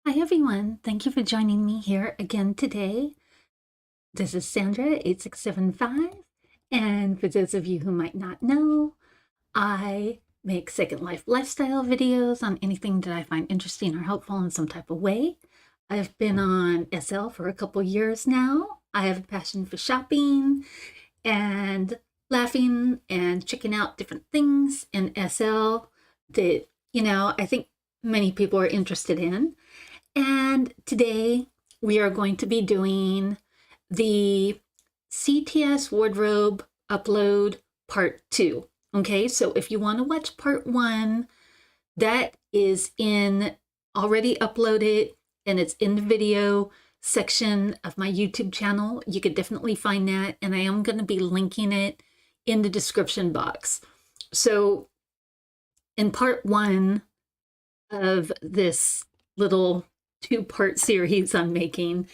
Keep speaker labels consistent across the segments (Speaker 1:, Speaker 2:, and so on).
Speaker 1: Hi everyone, thank you for joining me here again today. This is Sandra 8675, and for those of you who might not know, I make Second Life lifestyle videos on anything that I find interesting or helpful in some type of way. I've been on SL for a couple years now. I have a passion for shopping and laughing and checking out different things in SL that, I think many people are interested in. And today we are going to be doing the CTS Wardrobe upload part 2. Okay, so if you want to watch part 1, that is already uploaded and it's in the video section of my YouTube channel. You could definitely find that, and I am going to be linking it in the description box. So in part 1 of this little 2-part series I'm making.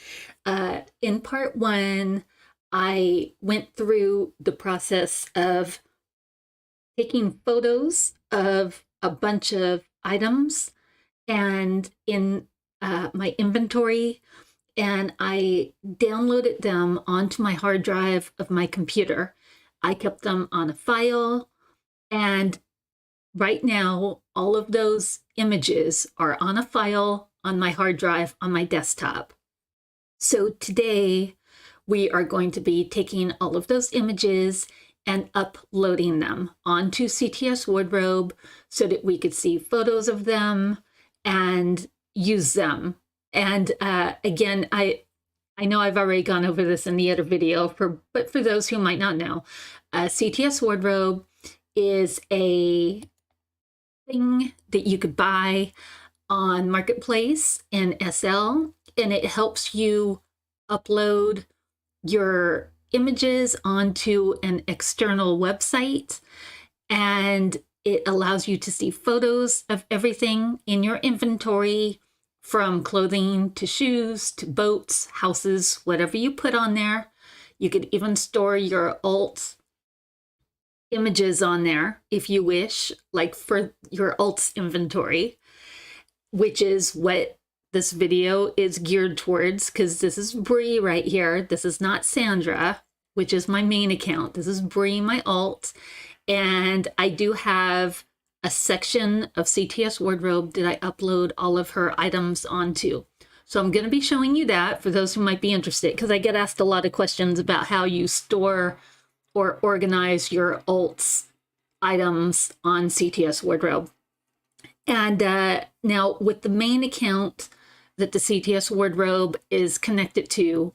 Speaker 1: In part 1, I went through the process of taking photos of a bunch of items and in my inventory, and I downloaded them onto my hard drive of my computer. I kept them on a file, and right now, all of those images are on a file on my hard drive on my desktop. So today, we are going to be taking all of those images and uploading them onto CTS Wardrobe so that we could see photos of them and use them. And again, I know I've already gone over this in the other video, but for those who might not know, CTS Wardrobe is a thing that you could buy on Marketplace and SL, and it helps you upload your images onto an external website, and it allows you to see photos of everything in your inventory, from clothing to shoes to boats, houses, whatever you put on there. You could even store your alt images on there if you wish, like for your alts inventory, which is what this video is geared towards, because this is Bree right here. This is not Sandra, which is my main account. This is Bree, my alt, and I do have a section of CTS Wardrobe that I upload all of her items onto. So I'm going to be showing you that for those who might be interested, because I get asked a lot of questions about how you store or organize your alts items on CTS Wardrobe. And now with the main account that the CTS Wardrobe is connected to,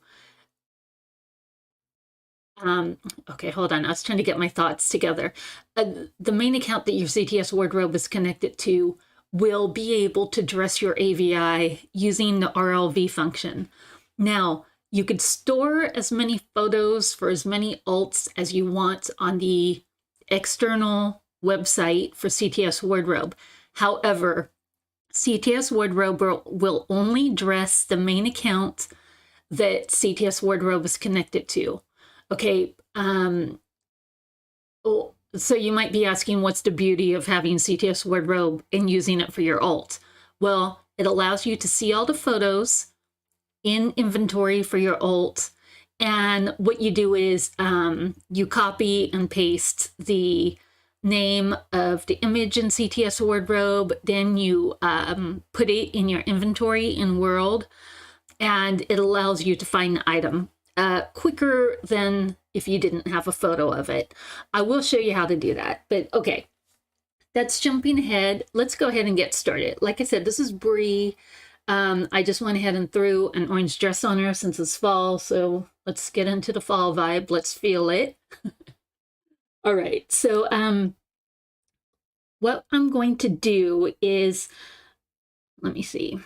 Speaker 1: okay, hold on. I was trying to get my thoughts together. The main account that your CTS Wardrobe is connected to will be able to dress your AVI using the RLV function. Now, you could store as many photos for as many alts as you want on the external website for CTS Wardrobe. However, CTS Wardrobe will only dress the main account that CTS Wardrobe is connected to. Okay, so you might be asking, what's the beauty of having CTS Wardrobe and using it for your alt? Well, it allows you to see all the photos in inventory for your alt, and what you do is you copy and paste the name of the image in CTS Wardrobe, then you put it in your inventory in World, and it allows you to find the item quicker than if you didn't have a photo of it. I will show you how to do that, but okay, that's jumping ahead. Let's go ahead and get started. Like I said, this is Bree. I just went ahead and threw an orange dress on her since it's fall, so let's get into the fall vibe. Let's feel it. All right, so what I'm going to do is, let me see.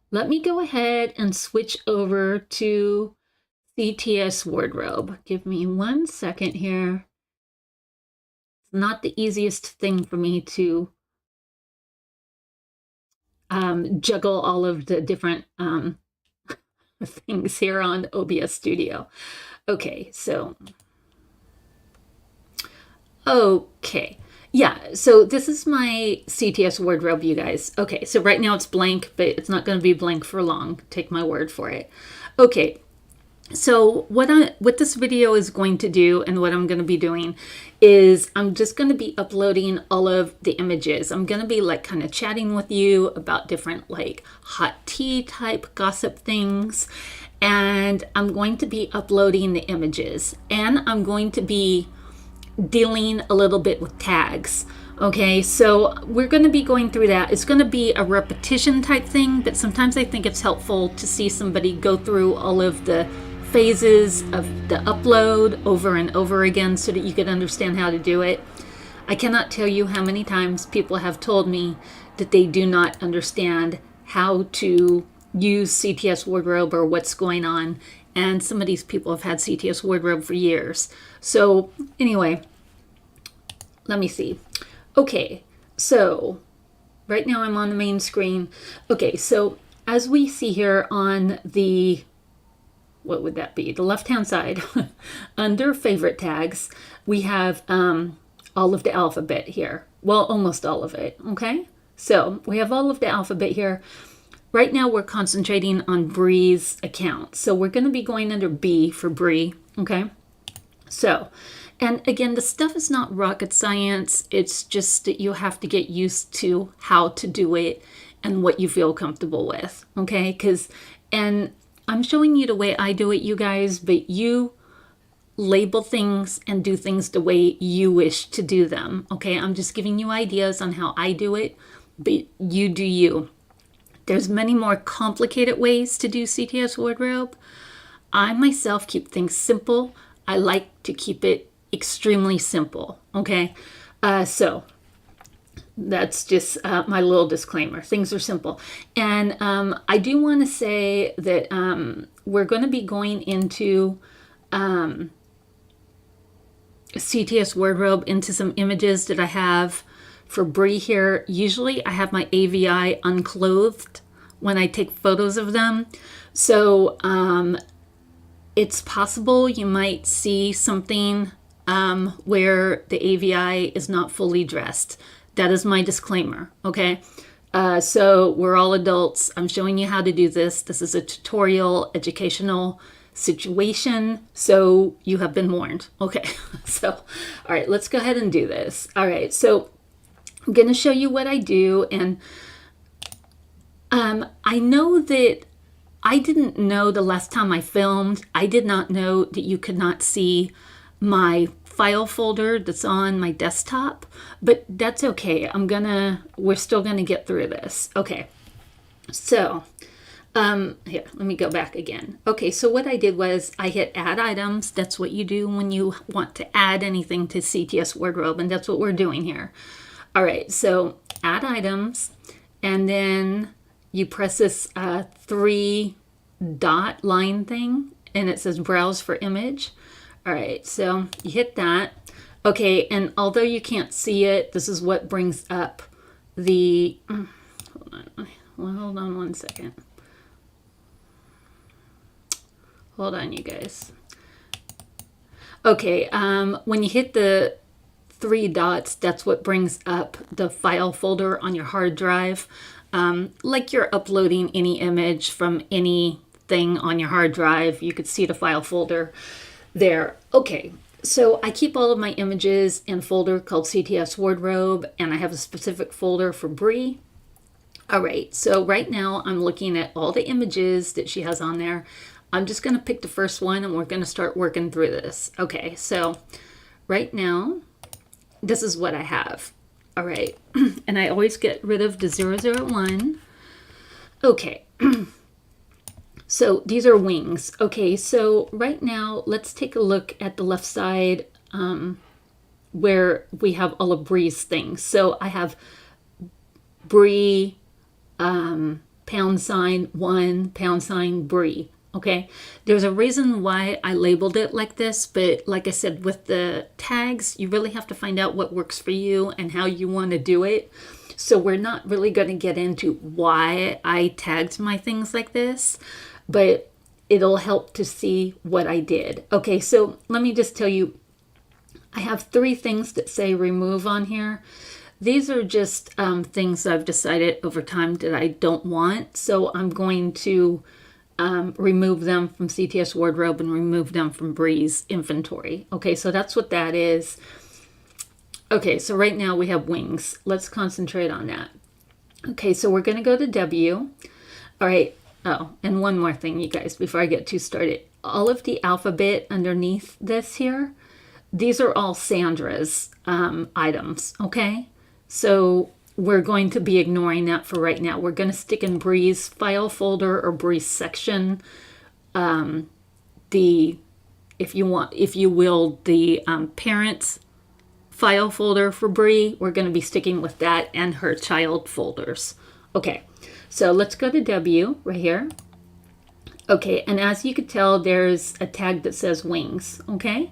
Speaker 1: Let me go ahead and switch over to CTS Wardrobe. Give me 1 second here. It's not the easiest thing for me to juggle all of the different things here on OBS Studio. Okay, so, okay. Yeah, so this is my CTS wardrobe, you guys. Okay, so right now it's blank, but it's not going to be blank for long. Take my word for it. Okay, so what this video is going to do and what I'm going to be doing is I'm just going to be uploading all of the images. I'm going to be like kind of chatting with you about different like hot tea type gossip things. And I'm going to be uploading the images. And I'm going to be dealing a little bit with tags. Okay, so we're going to be going through that. It's going to be a repetition type thing, but sometimes I think it's helpful to see somebody go through all of the phases of the upload over and over again so that you can understand how to do it. I cannot tell you how many times people have told me that they do not understand how to use CTS Wardrobe or what's going on. And some of these people have had CTS Wardrobe for years. So anyway, let me see. Okay, so right now I'm on the main screen. Okay, so as we see here on the, what would that be? The left-hand side, under favorite tags, we have all of the alphabet here. Well, almost all of it, okay? So we have all of the alphabet here. Right now we're concentrating on Bree's account. So we're going to be going under B for Bree, okay? So, and again, the stuff is not rocket science. It's just that you have to get used to how to do it and what you feel comfortable with, okay? And I'm showing you the way I do it, you guys, but you label things and do things the way you wish to do them, okay? I'm just giving you ideas on how I do it, but you do you. There's many more complicated ways to do CTS Wardrobe. I myself keep things simple. I like to keep it extremely simple, okay? So that's just my little disclaimer. Things are simple. And I do want to say that we're going to be going into CTS Wardrobe into some images that I have for Bree here. Usually I have my AVI unclothed when I take photos of them. So it's possible you might see something where the AVI is not fully dressed. That is my disclaimer, okay? So we're all adults. I'm showing you how to do this. This is a tutorial, educational situation, so you have been warned. Okay, so, all right, let's go ahead and do this. All right, so I'm going to show you what I do, and I know that I didn't know the last time I filmed, I did not know that you could not see my file folder that's on my desktop, but that's okay. We're still gonna get through this. Okay, so here, let me go back again. Okay, so what I did was I hit add items. That's what you do when you want to add anything to CTS Wardrobe, and that's what we're doing here. All right, so add items, and then you press this 3-dot line thing, and it says browse for image. All right, so you hit that. Okay, and although you can't see it, this is what brings up the, hold on one second. Hold on, you guys. Okay, when you hit the 3 dots, that's what brings up the file folder on your hard drive. Like you're uploading any image from anything on your hard drive, you could see the file folder there. Okay, so I keep all of my images in a folder called CTS Wardrobe, and I have a specific folder for Bree. All right, so right now I'm looking at all the images that she has on there. I'm just going to pick the first one, and we're going to start working through this. Okay, so right now, this is what I have. All right, and I always get rid of the 001. Okay, so these are wings. Okay, so right now, let's take a look at the left side where we have all of Bree's things. So I have Bree, #1, #Bree. Okay, there's a reason why I labeled it like this, but like I said, with the tags, you really have to find out what works for you and how you want to do it. So we're not really going to get into why I tagged my things like this, but it'll help to see what I did. Okay, so let me just tell you, I have 3 things that say remove on here. These are just things I've decided over time that I don't want. So I'm going to remove them from CTS Wardrobe and remove them from Bree's inventory. Okay, so that's what that is. Okay, so right now we have wings. Let's concentrate on that. Okay, so we're going to go to W. All right. Oh, and one more thing, you guys, before I get too started. All of the alphabet underneath this here, these are all Sandra's items, okay? So we're going to be ignoring that for right now. We're going to stick in Bree's file folder or Bree's section. If you will, the parents file folder for Bree, we're going to be sticking with that and her child folders. Okay, so let's go to W right here. Okay, and as you can tell, there's a tag that says wings, okay?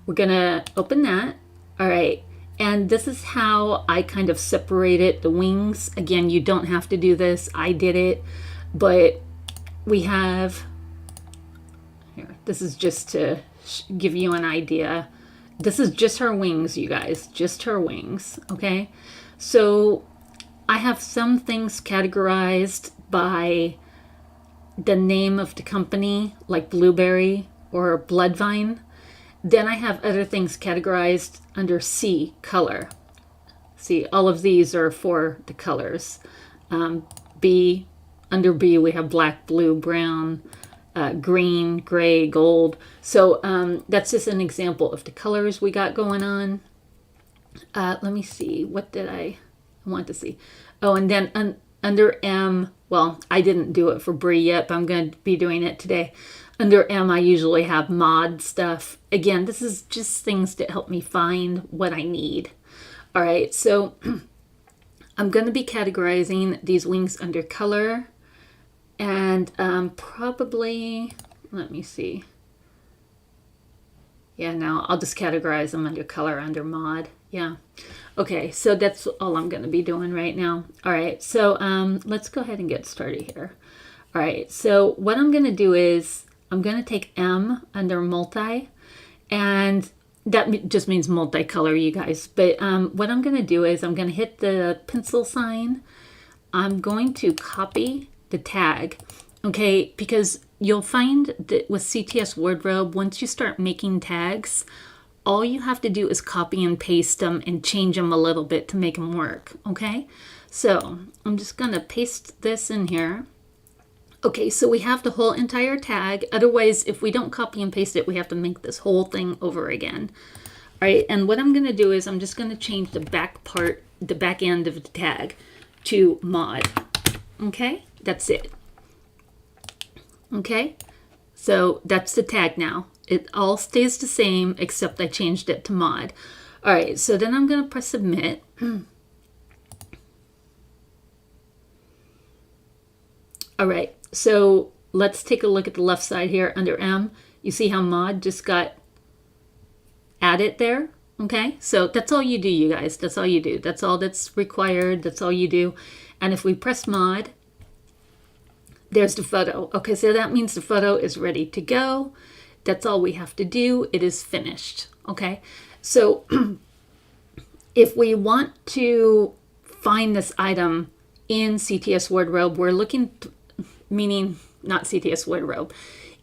Speaker 1: We're going to open that. All right, and this is how I kind of separated the wings. Again, you don't have to do this. I did it, but we have, here, this is just to give you an idea. This is just her wings, you guys, just her wings, okay? So I have some things categorized by the name of the company, like Blueberry or Bloodvine. Then I have other things categorized under C, color. See, all of these are for the colors. B, under B, we have black, blue, brown, green, gray, gold. So that's just an example of the colors we got going on. Let me see. What did I want to see? Oh, and then under M, well, I didn't do it for Bree yet, but I'm going to be doing it today. Under M, I usually have mod stuff. Again, this is just things that help me find what I need. All right, so I'm going to be categorizing these wings under color. And probably, let me see. Yeah, no, I'll just categorize them under color, under mod. Yeah. Okay, so that's all I'm going to be doing right now. All right, so let's go ahead and get started here. All right, so what I'm going to do is I'm going to take M under multi, and that just means multicolor, you guys. But what I'm going to do is I'm going to hit the pencil sign. I'm going to copy the tag, okay, because you'll find that with CTS Wardrobe, once you start making tags, all you have to do is copy and paste them and change them a little bit to make them work, okay? So I'm just going to paste this in here. Okay, so we have the whole entire tag. Otherwise, if we don't copy and paste it, we have to make this whole thing over again. All right, and what I'm going to do is I'm just going to change the back part, the back end of the tag to mod. Okay, that's it. Okay, so that's the tag now. It all stays the same except I changed it to mod. All right, so then I'm going to press submit. All right, so let's take a look at the left side here under M. You see how mod just got added there? Okay, so that's all you do, you guys. That's all you do. That's all that's required. That's all you do. And if we press mod, there's the photo. Okay, so that means the photo is ready to go. That's all we have to do. It is finished. Okay, so if we want to find this item in CTS Wardrobe, we're looking, meaning not CTS Wardrobe.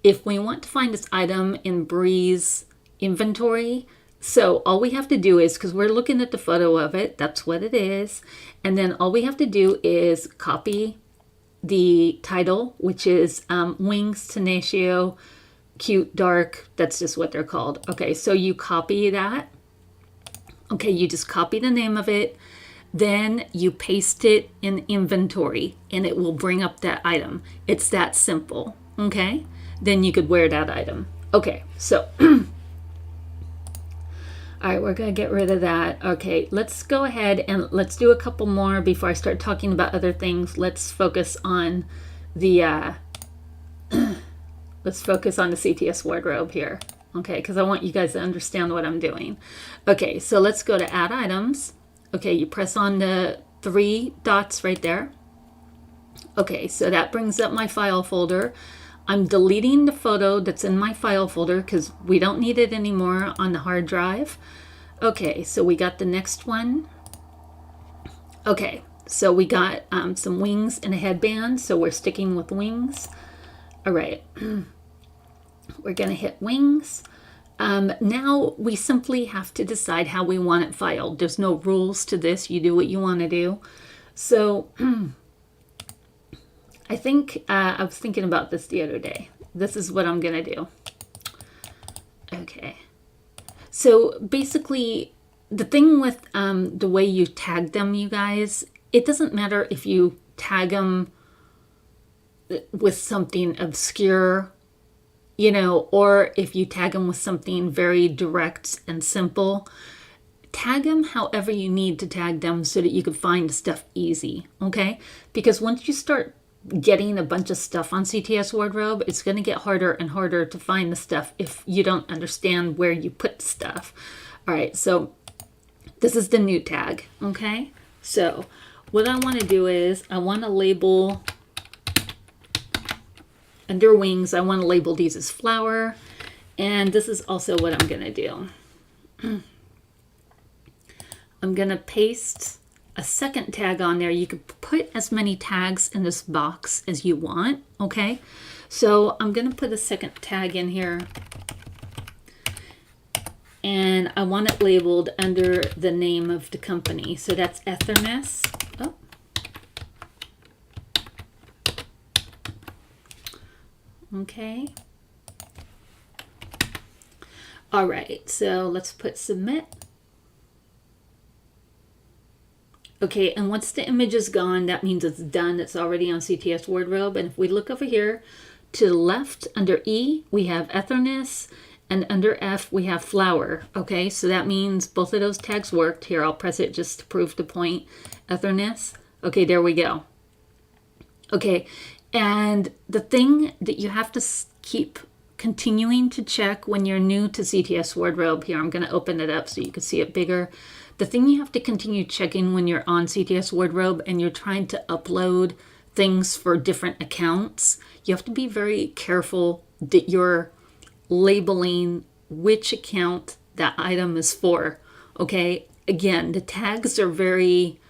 Speaker 1: If we want to find this item in Bree's inventory, so all we have to do is, because we're looking at the photo of it, that's what it is. And then all we have to do is copy the title, which is Wings Tenacio Cute Dark. That's just what they're called. Okay, so you copy that. Okay, you just copy the name of it. Then you paste it in inventory and it will bring up that item. It's that simple. Okay, then you could wear that item. Okay, so all right, we're going to get rid of that. Okay, let's go ahead and let's do a couple more before I start talking about other things. Let's focus on the CTS Wardrobe here. Okay, because I want you guys to understand what I'm doing. Okay, so let's go to add items. Okay, you press on the 3 dots right there. Okay, so that brings up my file folder. I'm deleting the photo that's in my file folder because we don't need it anymore on the hard drive. Okay, so we got the next one. Okay, so we got some wings and a headband, so we're sticking with wings. All right, we're gonna hit wings. Now we simply have to decide how we want it filed. There's no rules to this. You do what you want to do. So I think I was thinking about this the other day. This is what I'm gonna do. Okay. So basically, the thing with the way you tag them, you guys, it doesn't matter if you tag them with something obscure, you know, or if you tag them with something very direct and simple. Tag them however you need to tag them so that you can find stuff easy, okay? Because once you start getting a bunch of stuff on CTS Wardrobe, it's going to get harder and harder to find the stuff if you don't understand where you put stuff. All right, so this is the new tag, okay? So what I want to do is I want to label under wings, I want to label these as flower, and this is also what I'm going to do. I'm going to paste a second tag on there. You can put as many tags in this box as you want, okay? So I'm going to put a second tag in here, and I want it labeled under the name of the company. So that's Etherness. Oh. Okay. All right, so let's put submit. Okay, and once the image is gone, that means it's done. It's already on CTS Wardrobe. And if we look over here to the left under E, we have Etherness, and under F, we have flower. Okay, so that means both of those tags worked. Here, I'll press it just to prove the point. Etherness. Okay, there we go. Okay, and the thing that you have to keep continuing to check when you're new to CTS Wardrobe, here, I'm going to open it up so you can see it bigger. The thing you have to continue checking when you're on CTS Wardrobe and you're trying to upload things for different accounts, you have to be very careful that you're labeling which account that item is for, okay? Again, the tags are very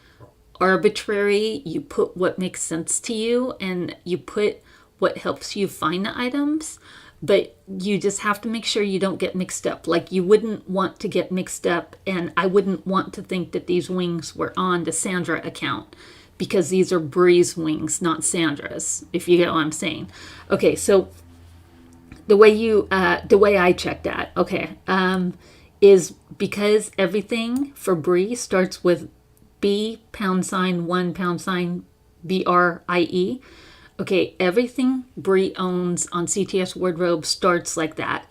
Speaker 1: arbitrary. You put what makes sense to you and you put what helps you find the items, but you just have to make sure you don't get mixed up. Like, you wouldn't want to get mixed up, and I wouldn't want to think that these wings were on the Sandra account, because these are Bree's wings, not Sandra's, if you get what I'm saying. Okay, so the way I check that, okay, is because everything for Bree starts with B #1 BRIE. Okay, everything Bree owns on CTS Wardrobe starts like that.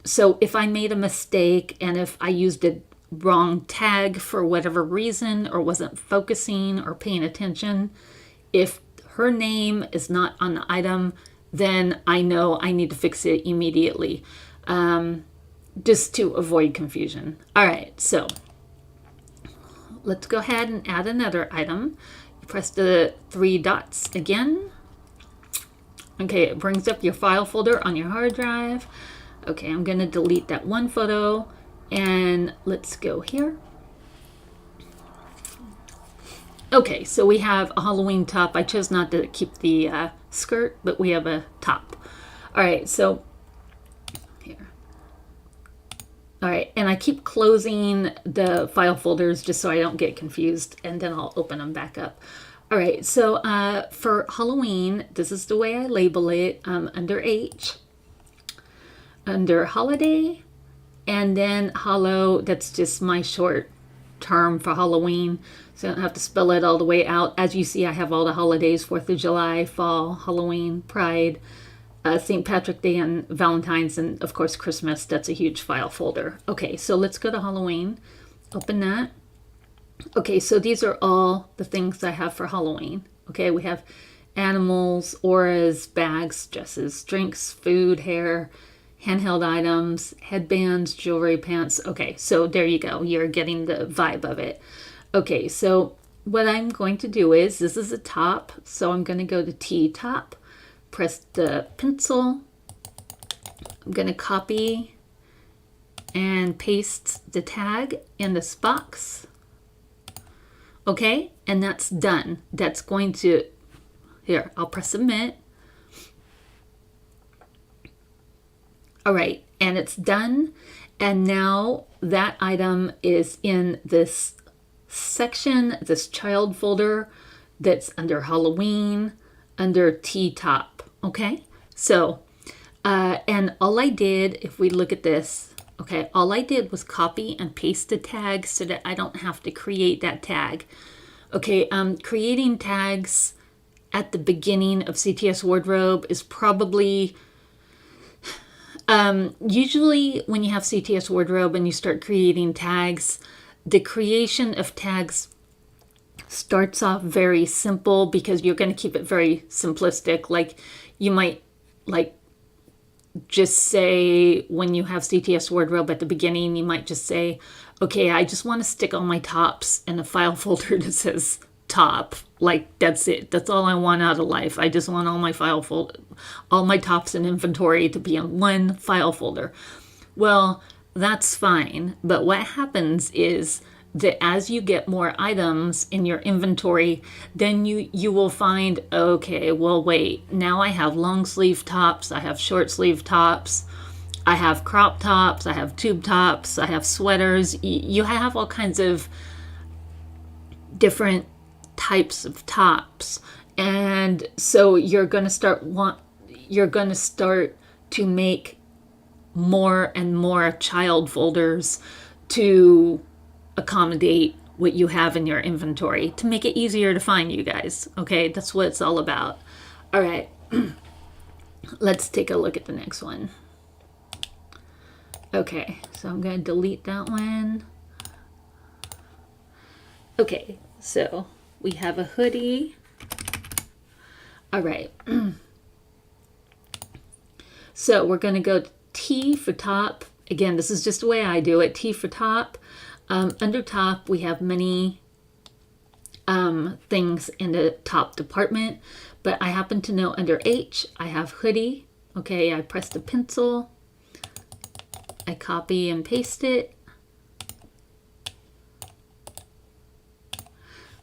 Speaker 1: So if I made a mistake and if I used a wrong tag for whatever reason or wasn't focusing or paying attention, if her name is not on the item, then I know I need to fix it immediately, just to avoid confusion. All right, so let's go ahead and add another item. You press the 3 dots again. Okay, it brings up your file folder on your hard drive. Okay, I'm going to delete that one photo, and let's go here. Okay, so we have a Halloween top. I chose not to keep the skirt, but we have a top. All right, so here. All right, and I keep closing the file folders just so I don't get confused, and then I'll open them back up. All right, so for Halloween, this is the way I label it, under H, under holiday, and then hollow. That's just my short term for Halloween, so I don't have to spell it all the way out. As you see, I have all the holidays: 4th of July, fall, Halloween, Pride, St. Patrick's Day, and Valentine's, and of course Christmas. That's a huge file folder. Okay, so let's go to Halloween. Open that. Okay, so these are all the things I have for Halloween. Okay, we have animals, auras, bags, dresses, drinks, food, hair, handheld items, headbands, jewelry, pants. Okay, so there you go. You're getting the vibe of it. Okay, so what I'm going to do is, this is a top, so I'm going to go to T top, press the pencil. I'm going to copy and pastes the tag in this box. Okay, and that's done. That's going to, here, I'll press submit. All right, and it's done. And now that item is in this section, this child folder that's under Halloween, under T-top. Okay, so, and all I did, if we look at this, okay, all I did was copy and paste the tag so that I don't have to create that tag. Okay, creating tags at the beginning of CTS Wardrobe is probably, usually when you have CTS Wardrobe and you start creating tags, the creation of tags starts off very simple because you're going to keep it very simplistic. Like you might like just say when you have CTS Wardrobe at the beginning, you might just say, okay, I just want to stick all my tops in a file folder that says top. Like that's it. That's all I want out of life. I just want all my file folder, all my tops in inventory to be in one file folder. Well, that's fine. But what happens is that as you get more items in your inventory, then you will find, okay, well, wait, now I have long sleeve tops, I have short sleeve tops, I have crop tops, I have tube tops, I have sweaters. You have all kinds of different types of tops. And so you're going to start to make more and more child folders to accommodate what you have in your inventory to make it easier to find, you guys. Okay, that's what it's all about. All right, let's take a look at the next one. Okay, so I'm going to delete that one. Okay, so we have a hoodie. All right. So we're going to go T for top. Again, this is just the way I do it. T for top. Under top, we have many things in the top department, but I happen to know under H, I have hoodie. Okay, I press the pencil. I copy and paste it.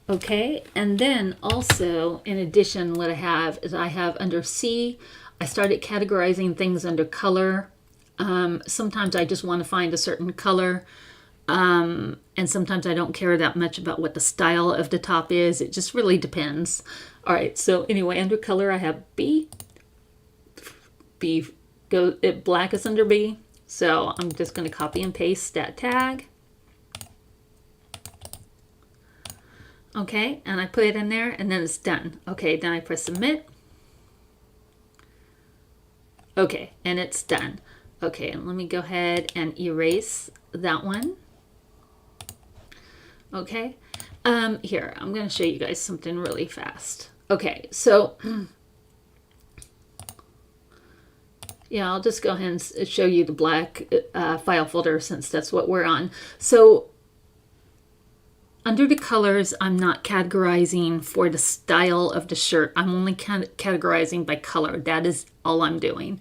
Speaker 1: Okay, and then also, in addition, what I have is I have under C, I started categorizing things under color. Sometimes I just want to find a certain color. And sometimes I don't care that much about what the style of the top is. It just really depends. All right, so anyway, under color, I have B. Black is under B. So I'm just going to copy and paste that tag. Okay, and I put it in there, and then it's done. Okay, then I press submit. Okay, and it's done. Okay, and let me go ahead and erase that one. Okay, here, I'm going to show you guys something really fast. Okay, so, yeah, I'll just go ahead and show you the black file folder since that's what we're on. So, under the colors, I'm not categorizing for the style of the shirt. I'm only categorizing by color. That is all I'm doing.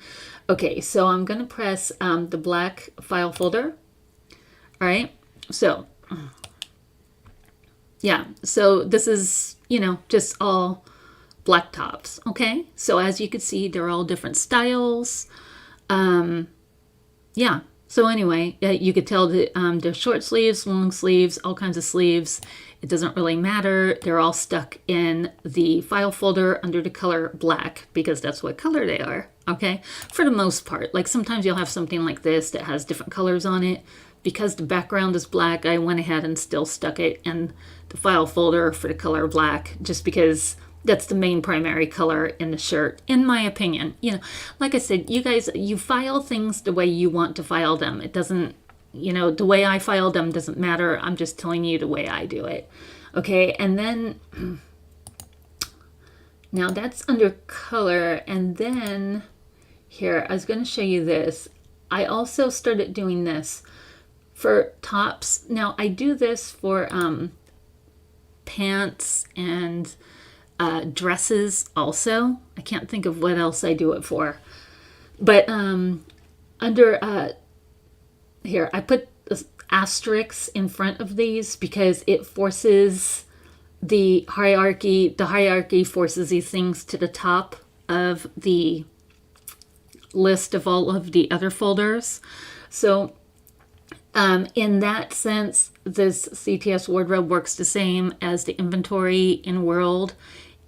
Speaker 1: Okay, so I'm going to press the black file folder. All right, so yeah, so this is, you know, just all black tops. Okay, so as you can see, they're all different styles. Yeah, so anyway, you could tell that they're short sleeves, long sleeves, all kinds of sleeves. It doesn't really matter. They're all stuck in the file folder under the color black because that's what color they are. Okay, for the most part. Like sometimes you'll have something like this that has different colors on it. Because the background is black, I went ahead and still stuck it in the file folder for the color black, just because that's the main primary color in the shirt, in my opinion. You know, like I said, you guys, you file things the way you want to file them. It doesn't, you know, the way I file them doesn't matter. I'm just telling you the way I do it. Okay, and then, now that's under color, and then here, I was going to show you this. I also started doing this for tops. Now I do this for pants and dresses also. I can't think of what else I do it for. But under here, I put asterisks in front of these because it forces the hierarchy forces these things to the top of the list of all of the other folders. So in that sense, this CTS Wardrobe works the same as the inventory in World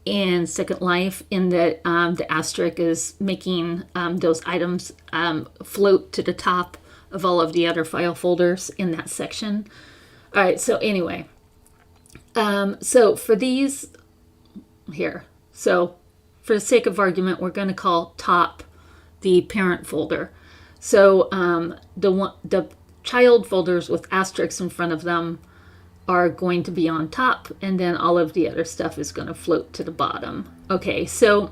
Speaker 1: and Second Life, in that the asterisk is making those items float to the top of all of the other file folders in that section. All right, so anyway, so for these here, so for the sake of argument, we're going to call top the parent folder. So the child folders with asterisks in front of them are going to be on top, and then all of the other stuff is going to float to the bottom. Okay, so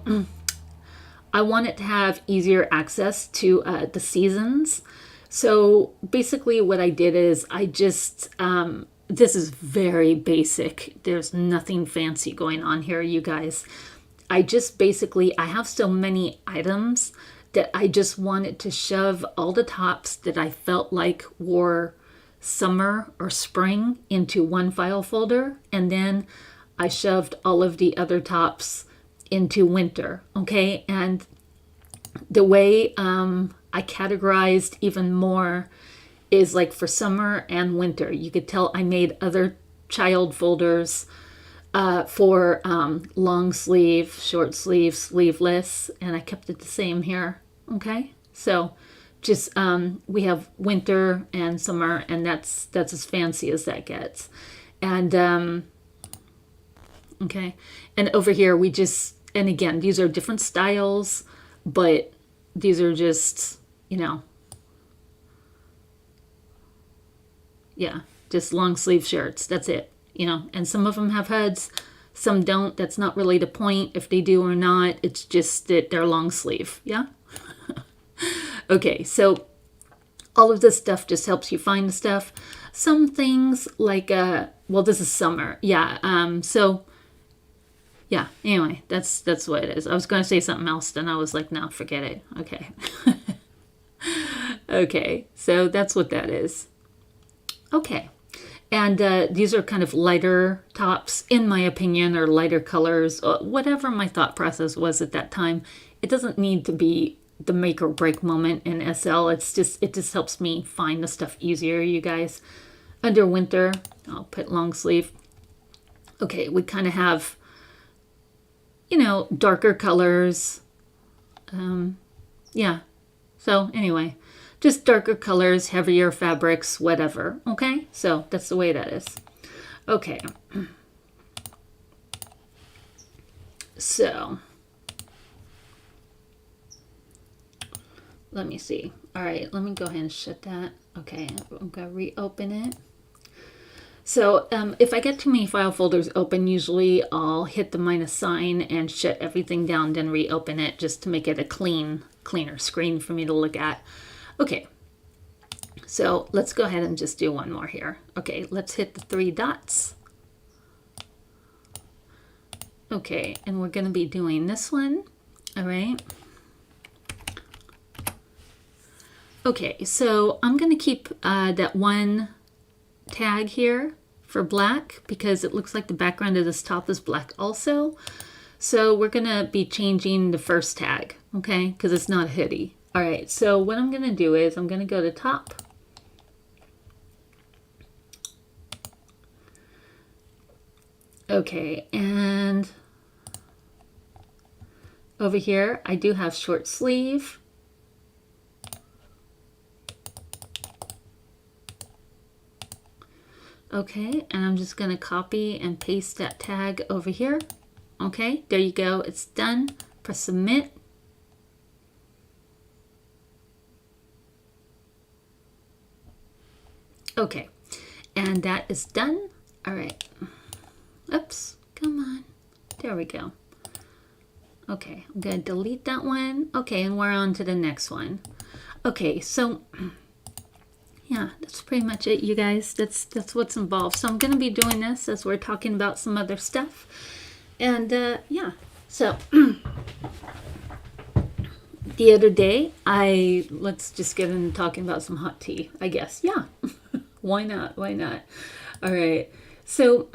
Speaker 1: I want it to have easier access to the seasons. So basically what I did is I just, this is very basic. There's nothing fancy going on here, you guys. I just basically, I have so many items that I just wanted to shove all the tops that I felt like were summer or spring into one file folder, and then I shoved all of the other tops into winter. Okay, and the way I categorized even more is like for summer and winter. You could tell I made other child folders for long sleeve, short sleeve, sleeveless, and I kept it the same here. Okay, so just we have winter and summer, and that's as fancy as that gets. And okay, and over here we just, and again, these are different styles, but these are just, you know, yeah, just long sleeve shirts. That's it, you know, and some of them have hoods, some don't. That's not really the point if they do or not. It's just that they're long sleeve. Yeah. Okay, so all of this stuff just helps you find the stuff. Some things like, well, this is summer. Yeah, so, yeah, anyway, that's what it is. I was going to say something else, then I was like, no, forget it. Okay. Okay, so that's what that is. Okay, and these are kind of lighter tops, in my opinion, or lighter colors, whatever my thought process was at that time. It doesn't need to be the make or break moment in SL. It just helps me find the stuff easier, you guys. Under winter, I'll put long sleeve. Okay, we kind of have, you know, darker colors. Yeah, so anyway, just darker colors, heavier fabrics, whatever. Okay, so that's the way that is. Okay, so let me see. All right, let me go ahead and shut that. Okay, I'm going to reopen it. So if I get too many file folders open, usually I'll hit the minus sign and shut everything down, then reopen it just to make it a cleaner screen for me to look at. Okay, so let's go ahead and just do one more here. Okay, let's hit the 3 dots. Okay, and we're going to be doing this one. All right. Okay, so I'm going to keep that one tag here for black because it looks like the background of this top is black also. So we're going to be changing the first tag, okay, because it's not a hoodie. All right, so what I'm going to do is I'm going to go to top. Okay, and over here I do have short sleeve. Okay, and I'm just going to copy and paste that tag over here. Okay, there you go. It's done. Press submit. Okay, and that is done. All right. Oops, come on. There we go. Okay, I'm going to delete that one. Okay, and we're on to the next one. Okay, so yeah, that's pretty much it, you guys. That's what's involved. So I'm going to be doing this as we're talking about some other stuff. And yeah, so the other day, let's just get into talking about some hot tea, I guess. Yeah. Why not? Why not? All right. So,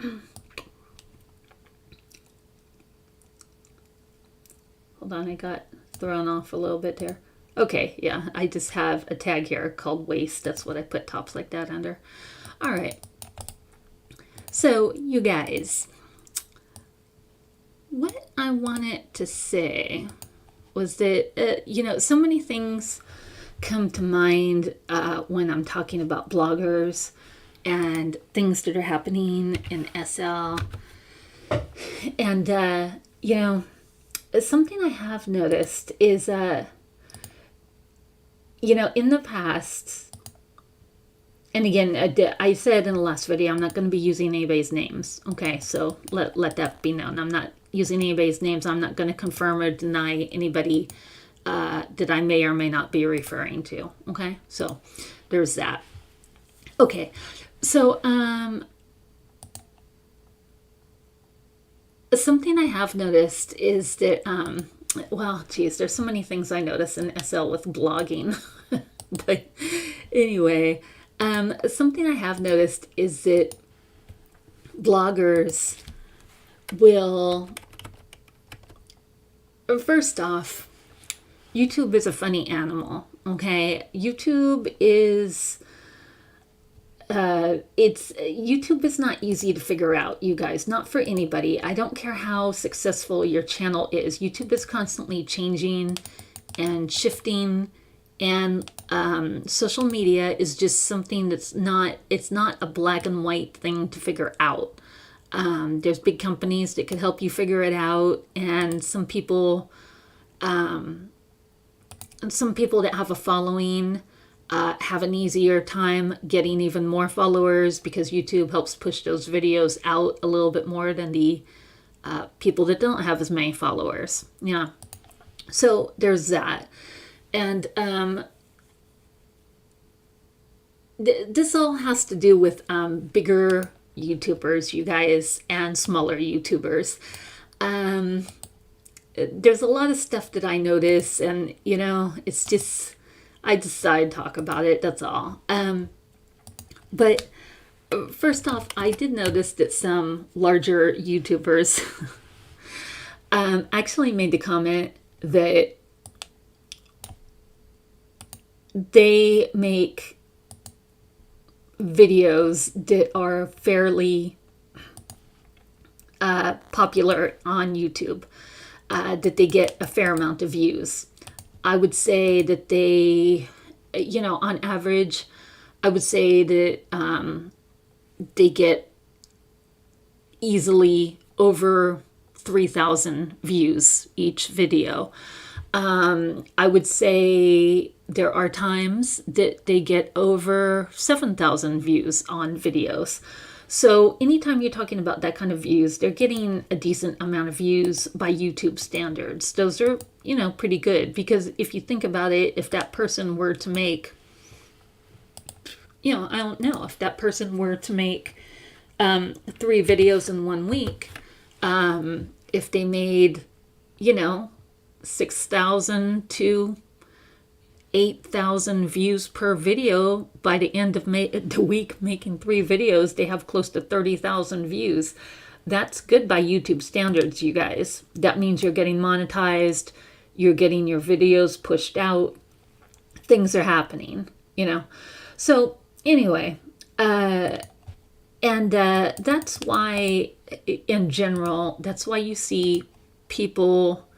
Speaker 1: hold on, I got thrown off a little bit there. Okay, yeah, I just have a tag here called waist. That's what I put tops like that under. All right. So, you guys, what I wanted to say was that, so many things come to mind when I'm talking about bloggers and things that are happening in SL. And, something I have noticed is, in the past, and again, I said in the last video, I'm not going to be using anybody's names. Okay, so let that be known. I'm not using anybody's names. I'm not going to confirm or deny anybody that I may or may not be referring to. Okay, so there's that. Okay, so something I have noticed is that, there's so many things I notice in SL with blogging. But anyway, something I have noticed is that bloggers will, first off, YouTube is a funny animal, okay? YouTube is not easy to figure out, you guys. Not for anybody. I don't care how successful your channel is. YouTube is constantly changing and shifting, and social media is just something it's not a black and white thing to figure out. There's big companies that could help you figure it out, and some people that have a following have an easier time getting even more followers because YouTube helps push those videos out a little bit more than the people that don't have as many followers. Yeah. So there's that. And this all has to do with bigger YouTubers, you guys, and smaller YouTubers. There's a lot of stuff that I notice, and it's just, I decide to talk about it, that's all. But first off, I did notice that some larger YouTubers actually made the comment that they make videos that are fairly popular on YouTube, that they get a fair amount of views. I would say that they, on average, I would say that they get easily over 3,000 views each video. I would say there are times that they get over 7,000 views on videos. So anytime you're talking about that kind of views, they're getting a decent amount of views by YouTube standards. Those are, pretty good, because if you think about it, if that person were to make, I don't know, if that person were to make 3 videos in 1 week, if they made, 6,000 to 8,000 views per video by the end of the week, making 3 videos, they have close to 30,000 views. That's good by YouTube standards, you guys. That means you're getting monetized, you're getting your videos pushed out, things are happening, So anyway, that's why, in general, that's why you see people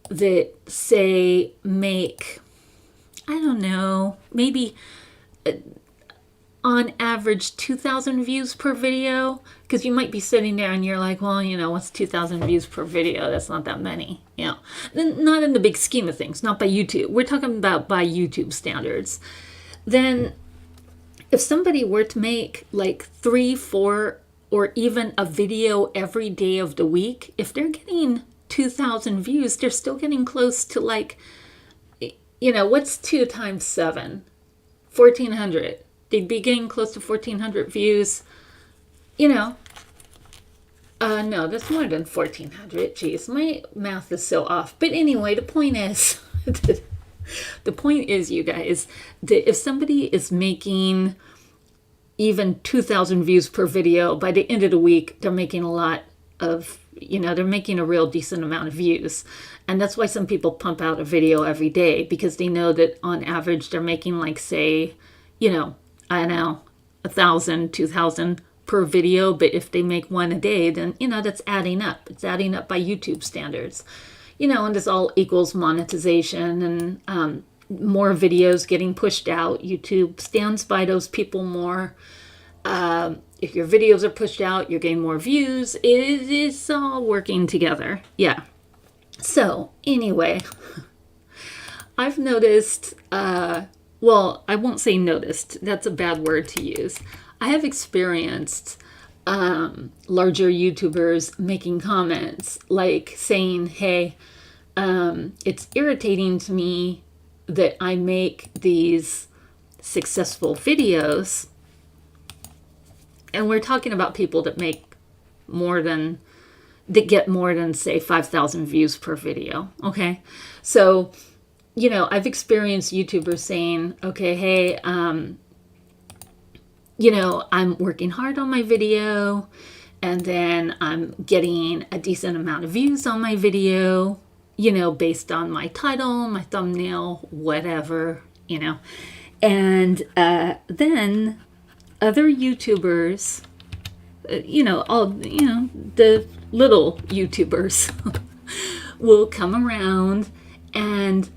Speaker 1: that say make, I don't know, maybe on average 2,000 views per video, because you might be sitting there and you're like, well, what's 2,000 views per video? That's not that many, not in the big scheme of things, not by YouTube. We're talking about by YouTube standards. Then if somebody were to make like 3, 4, or even a video every day of the week, if they're getting 2,000 views, they're still getting close to like, what's 2 times 7? 1,400. They'd be getting close to 1,400 views. No, that's more than 1,400. Jeez, my math is so off. But anyway, the point is, The point is, you guys, that if somebody is making even 2,000 views per video, by the end of the week, they're making a lot of, they're making a real decent amount of views. And that's why some people pump out a video every day, because they know that on average they're making, like, say, I don't know, 1,000, 2,000 per video. But if they make one a day, then, that's adding up. It's adding up by YouTube standards. And this all equals monetization and more videos getting pushed out. YouTube stands by those people more. If your videos are pushed out, you're getting more views. It is all working together. Yeah. So anyway, I've noticed, well, I won't say noticed. That's a bad word to use. I have experienced larger YouTubers making comments like saying, hey, it's irritating to me that I make these successful videos. And we're talking about people that make that get more than, say, 5,000 views per video. Okay. So, I've experienced YouTubers saying, okay, hey, I'm working hard on my video, and then I'm getting a decent amount of views on my video, based on my title, my thumbnail, whatever, and then other YouTubers, the little YouTubers will come around and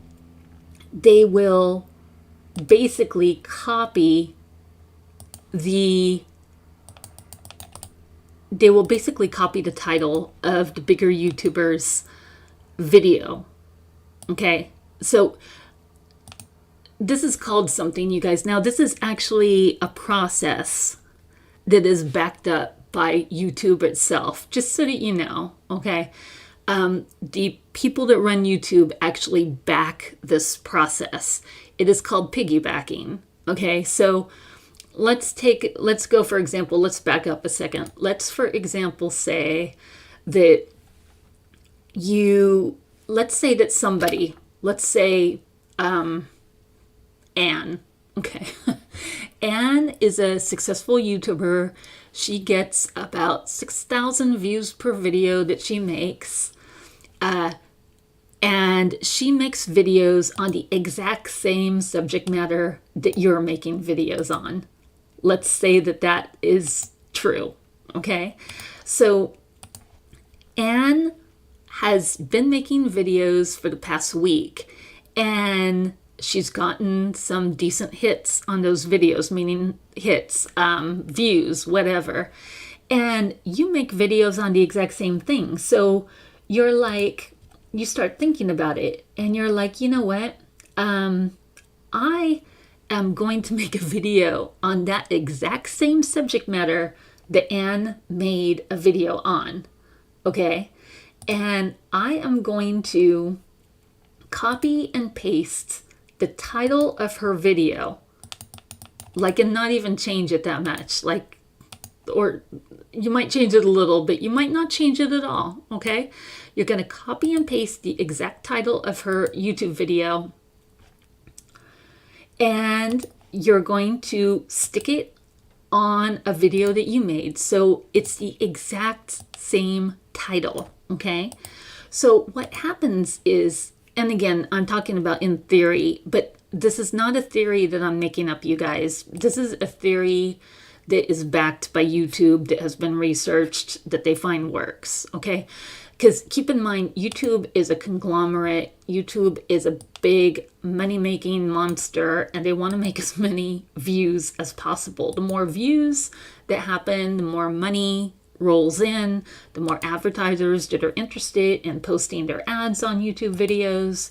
Speaker 1: they will basically copy the title of the bigger YouTuber's video. Okay, so this is called something, you guys. Now, this is actually a process that is backed up by YouTube itself, just so that you know, okay? The people that run YouTube actually back this process. It is called piggybacking, okay? So let's go, for example, let's back up a second. Let's, for example, say that let's say Anne. Okay. Anne is a successful YouTuber. She gets about 6,000 views per video that she makes. And she makes videos on the exact same subject matter that you're making videos on. Let's say that is true. Okay. So Anne has been making videos for the past week, and she's gotten some decent hits on those videos, meaning hits, views, whatever. And you make videos on the exact same thing. So you're like, you start thinking about it, and you're like, you know what? I am going to make a video on that exact same subject matter that Anne made a video on. Okay? And I am going to copy and paste the title of her video, and not even change it that much, or you might change it a little, but you might not change it at all. Okay. You're going to copy and paste the exact title of her YouTube video, and you're going to stick it on a video that you made. So it's the exact same title. Okay. So what happens is, and again, I'm talking about in theory, but this is not a theory that I'm making up, you guys. This is a theory that is backed by YouTube, that has been researched, that they find works, okay? Because keep in mind, YouTube is a conglomerate. YouTube is a big money-making monster, and they want to make as many views as possible. The more views that happen, the more money rolls in, the more advertisers that are interested in posting their ads on YouTube videos,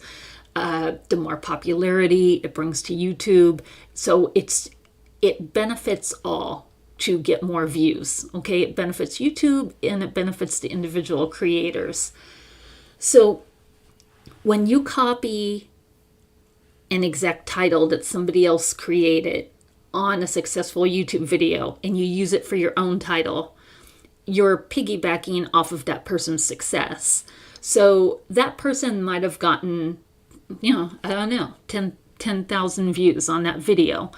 Speaker 1: the more popularity it brings to YouTube. So it benefits all to get more views. Okay, it benefits YouTube and it benefits the individual creators. So when you copy an exact title that somebody else created on a successful YouTube video and you use it for your own title, you're piggybacking off of that person's success. So that person might have gotten I don't know, 10,000 views on that video.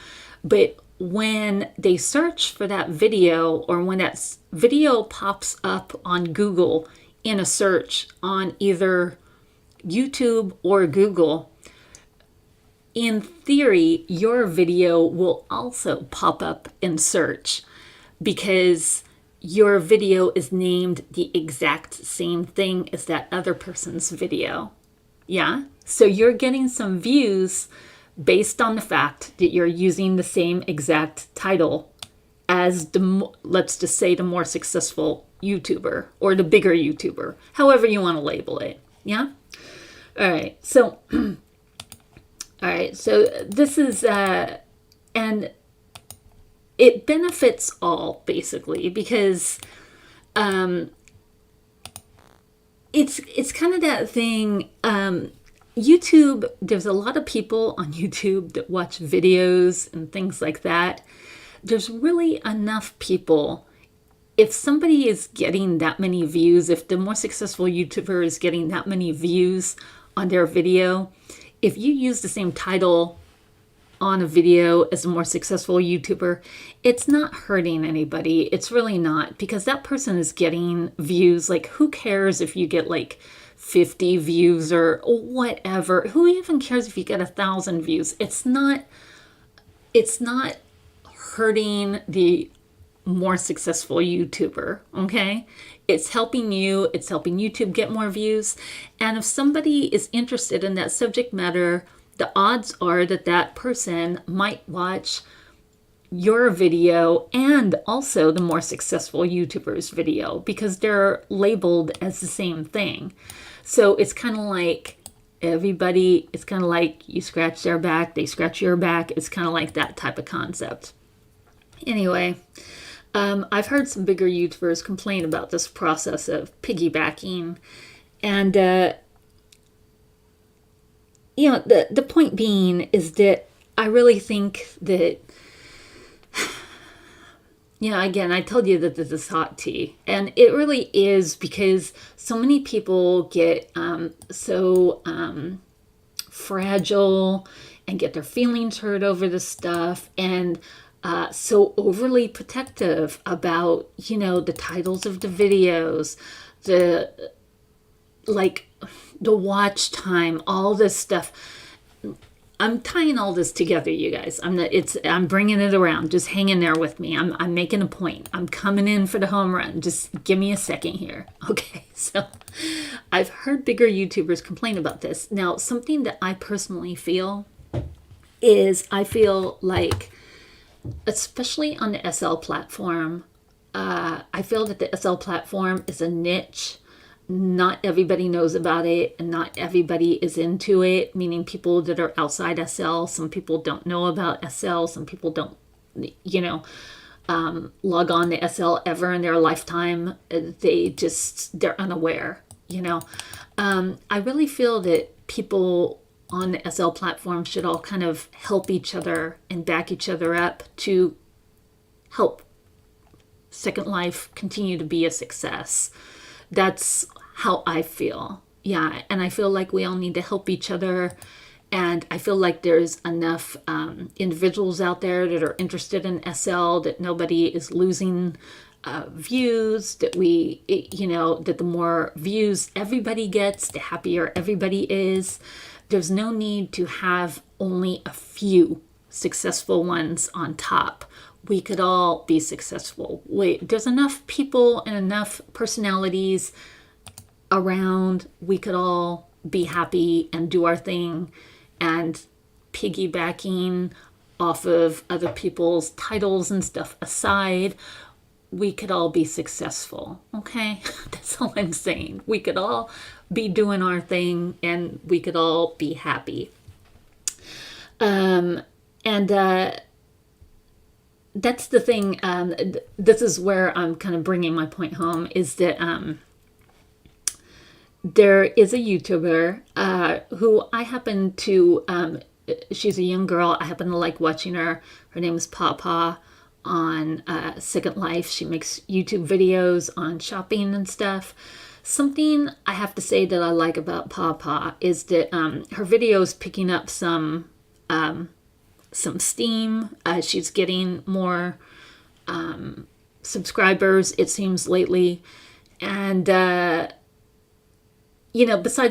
Speaker 1: But when they search for that video, or when that video pops up on Google in a search on either YouTube or Google, in theory, your video will also pop up in search because your video is named the exact same thing as that other person's video. Yeah? So you're getting some views based on the fact that you're using the same exact title as let's just say, the more successful YouTuber or the bigger YouTuber, however you want to label it. Yeah? All right. So, this is, and it benefits all basically because it's kind of that thing. YouTube, there's a lot of people on YouTube that watch videos and things like that. There's really enough people. If somebody is getting that many views, if the more successful YouTuber is getting that many views on their video, if you use the same title on a video as a more successful YouTuber, it's not hurting anybody. It's really not, because that person is getting views. Like, who cares if you get like 50 views or whatever? Who even cares if you get 1,000 views? It's not hurting the more successful YouTuber, okay? It's helping you, it's helping YouTube get more views. And if somebody is interested in that subject matter, the odds are that that person might watch your video and also the more successful YouTuber's video because they're labeled as the same thing. So it's kind of like everybody, it's kind of like you scratch their back, they scratch your back. It's kind of like that type of concept. Anyway, I've heard some bigger YouTubers complain about this process of piggybacking. And, the point being is that I really think that, again, I told you that this is hot tea. And it really is, because so many people get so fragile and get their feelings hurt over this stuff, and so overly protective about, the titles of the videos, the watch time, all this stuff. I'm tying all this together, you guys. I'm bringing it around. Just hang in there with me. I'm making a point. I'm coming in for the home run. Just give me a second here. Okay. So I've heard bigger YouTubers complain about this. Now, something that I personally feel is, I feel like, especially on the SL platform, I feel that the SL platform is a niche. Not everybody knows about it, and not everybody is into it, meaning people that are outside SL. Some people don't know about SL. Some people don't, log on to SL ever in their lifetime. They're unaware, I really feel that people on the SL platform should all kind of help each other and back each other up to help Second Life continue to be a success. That's how I feel. Yeah, and I feel like we all need to help each other. And I feel like there's enough individuals out there that are interested in SL, that nobody is losing views, that that the more views everybody gets, the happier everybody is. There's no need to have only a few successful ones on top. We could all be successful. There's enough people and enough personalities around. We could all be happy and do our thing, and piggybacking off of other people's titles and stuff aside, we could all be successful. Okay? That's all I'm saying. We could all be doing our thing, and we could all be happy. That's the thing. This is where I'm kind of bringing my point home, is that there is a YouTuber who I happen to, she's a young girl. I happen to like watching her. Her name is Papa on Second Life. She makes YouTube videos on shopping and stuff. Something I have to say that I like about Papa is that her videos picking up some steam. She's getting more subscribers, it seems, lately. And, besides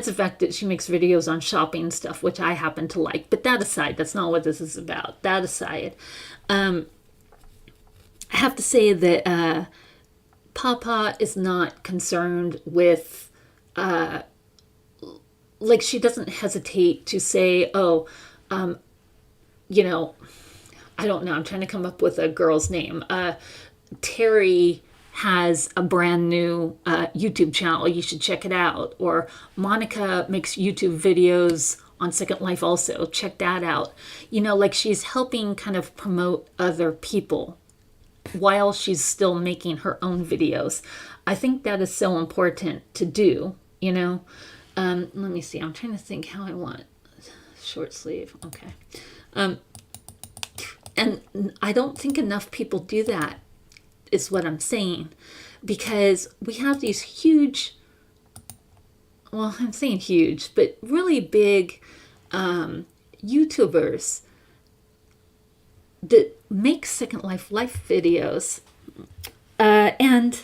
Speaker 1: the fact that she makes videos on shopping stuff, which I happen to like. But that aside, that's not what this is about. That aside, I have to say that Papa is not concerned with, she doesn't hesitate to say, oh, I don't know, I'm trying to come up with a girl's name. Terry has a brand new YouTube channel. You should check it out. Or Monica makes YouTube videos on Second Life also. Check that out. She's helping kind of promote other people while she's still making her own videos. I think that is so important to do, Let me see. I'm trying to think how I want short sleeve. Okay. And I don't think enough people do that, is what I'm saying. Because we have these huge, well, I'm saying huge, but really big YouTubers that make Second Life videos. And,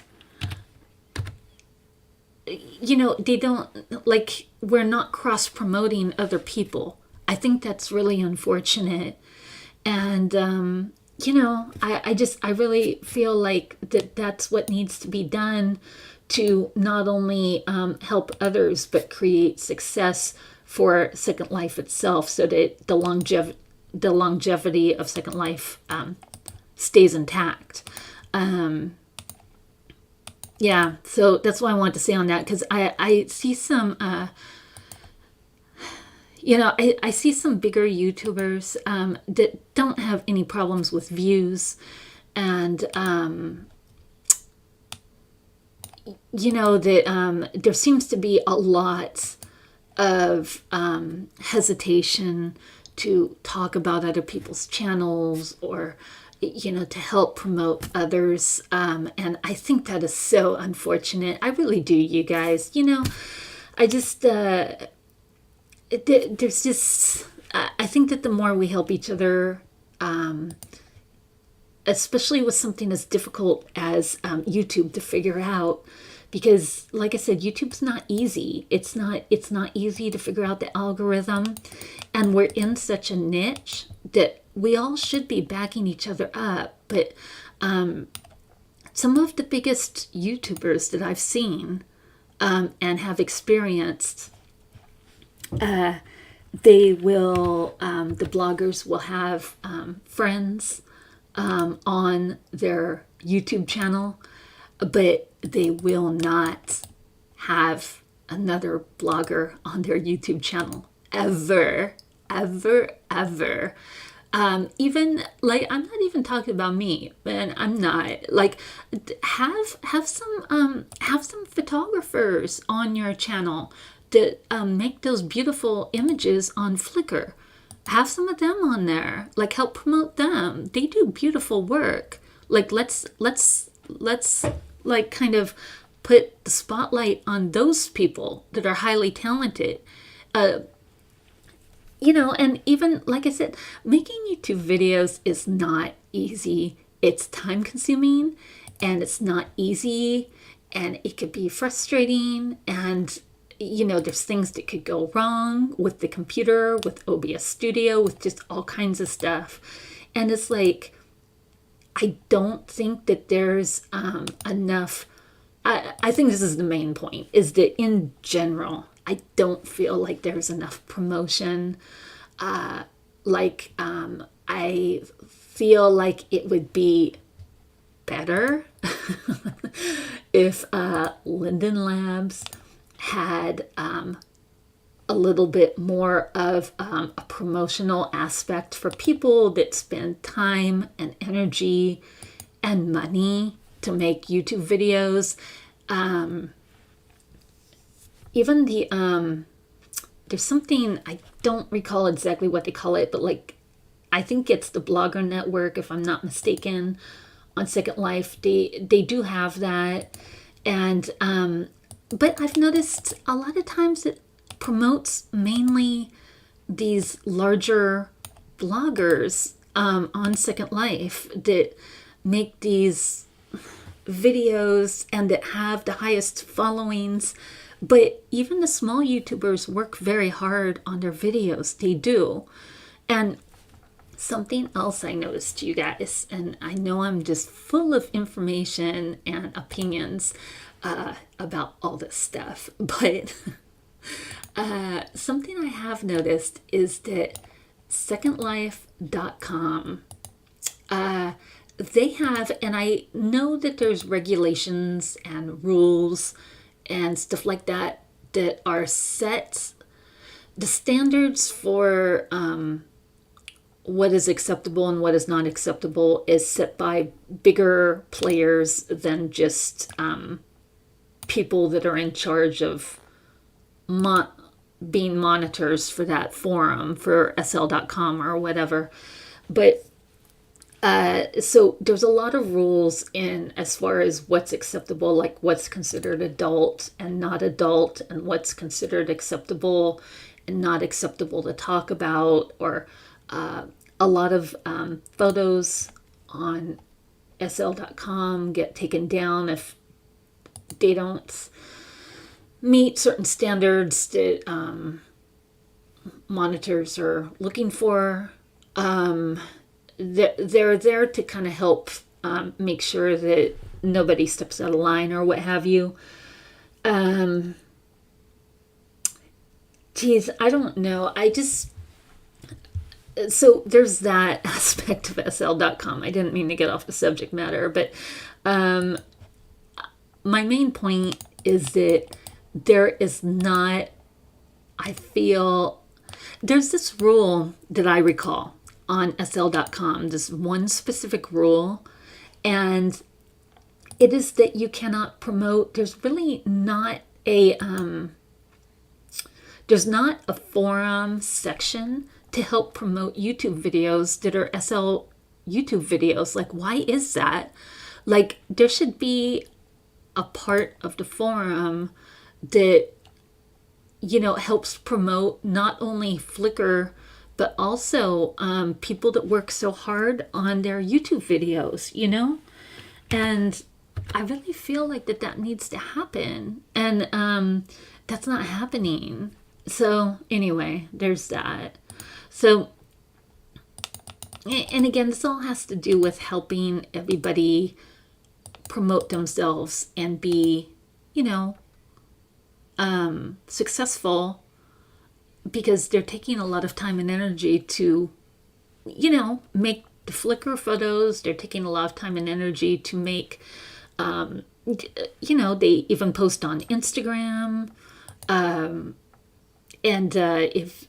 Speaker 1: they don't, we're not cross-promoting other people. I think that's really unfortunate. And, I really feel like that's what needs to be done to not only help others, but create success for Second Life itself, so that the longevity of Second Life stays intact. Yeah, so that's what I wanted to say on that, because I see some... I see some bigger YouTubers that don't have any problems with views, and that there seems to be a lot of hesitation to talk about other people's channels, or to help promote others, and I think that is so unfortunate. I really do, you guys. I just there's just, I think that the more we help each other, especially with something as difficult as YouTube to figure out, because like I said, YouTube's not easy. It's not easy to figure out the algorithm, and we're in such a niche that we all should be backing each other up. But some of the biggest YouTubers that I've seen and have experienced, they will, the bloggers will have friends on their YouTube channel, but they will not have another blogger on their YouTube channel ever, ever, ever. Even I'm not even talking about me, and I'm not have some photographers on your channel that make those beautiful images on Flickr. Have some of them on there. Help promote them. They do beautiful work. Let's kind of put the spotlight on those people that are highly talented. And even, like I said, making YouTube videos is not easy. It's time consuming, and it's not easy, and it could be frustrating, and there's things that could go wrong with the computer, with OBS Studio, with just all kinds of stuff. And it's I don't think that there's enough. I think this is the main point, is that in general, I don't feel like there's enough promotion. I feel like it would be better if Linden Labs had a little bit more of a promotional aspect for people that spend time and energy and money to make YouTube videos. Even the there's something, I don't recall exactly what they call it, but I think it's the Blogger Network, if I'm not mistaken, on Second Life. They do have that, and but I've noticed a lot of times it promotes mainly these larger bloggers on Second Life that make these videos and that have the highest followings. But even the small YouTubers work very hard on their videos. They do. And something else I noticed, you guys, and I know I'm just full of information and opinions about all this stuff, but something I have noticed is that secondlife.com, they have, and I know that there's regulations and rules and stuff like that that are set. The standards for what is acceptable and what is not acceptable is set by bigger players than just people that are in charge of being monitors for that forum for sl.com or whatever. But so there's a lot of rules in as far as what's acceptable, like what's considered adult and not adult, and what's considered acceptable and not acceptable to talk about, or a lot of photos on sl.com get taken down if they don't meet certain standards that monitors are looking for. They're there to kind of help make sure that nobody steps out of line or what have you. Geez, I don't know. So there's that aspect of sl.com. I didn't mean to get off the subject matter, but my main point is that there is not, I feel, there's this rule that I recall on sl.com, this one specific rule, and it is that you cannot promote, there's really not there's not a forum section to help promote YouTube videos that are SL YouTube videos. Like, why is that? Like, there should be a part of the forum that, helps promote not only Flickr, but also people that work so hard on their YouTube videos, And I really feel like that needs to happen. And that's not happening. So anyway, there's that. So, and again, this all has to do with helping everybody promote themselves and be, successful, because they're taking a lot of time and energy to, make the Flickr photos. They're taking a lot of time and energy to make, they even post on Instagram. And if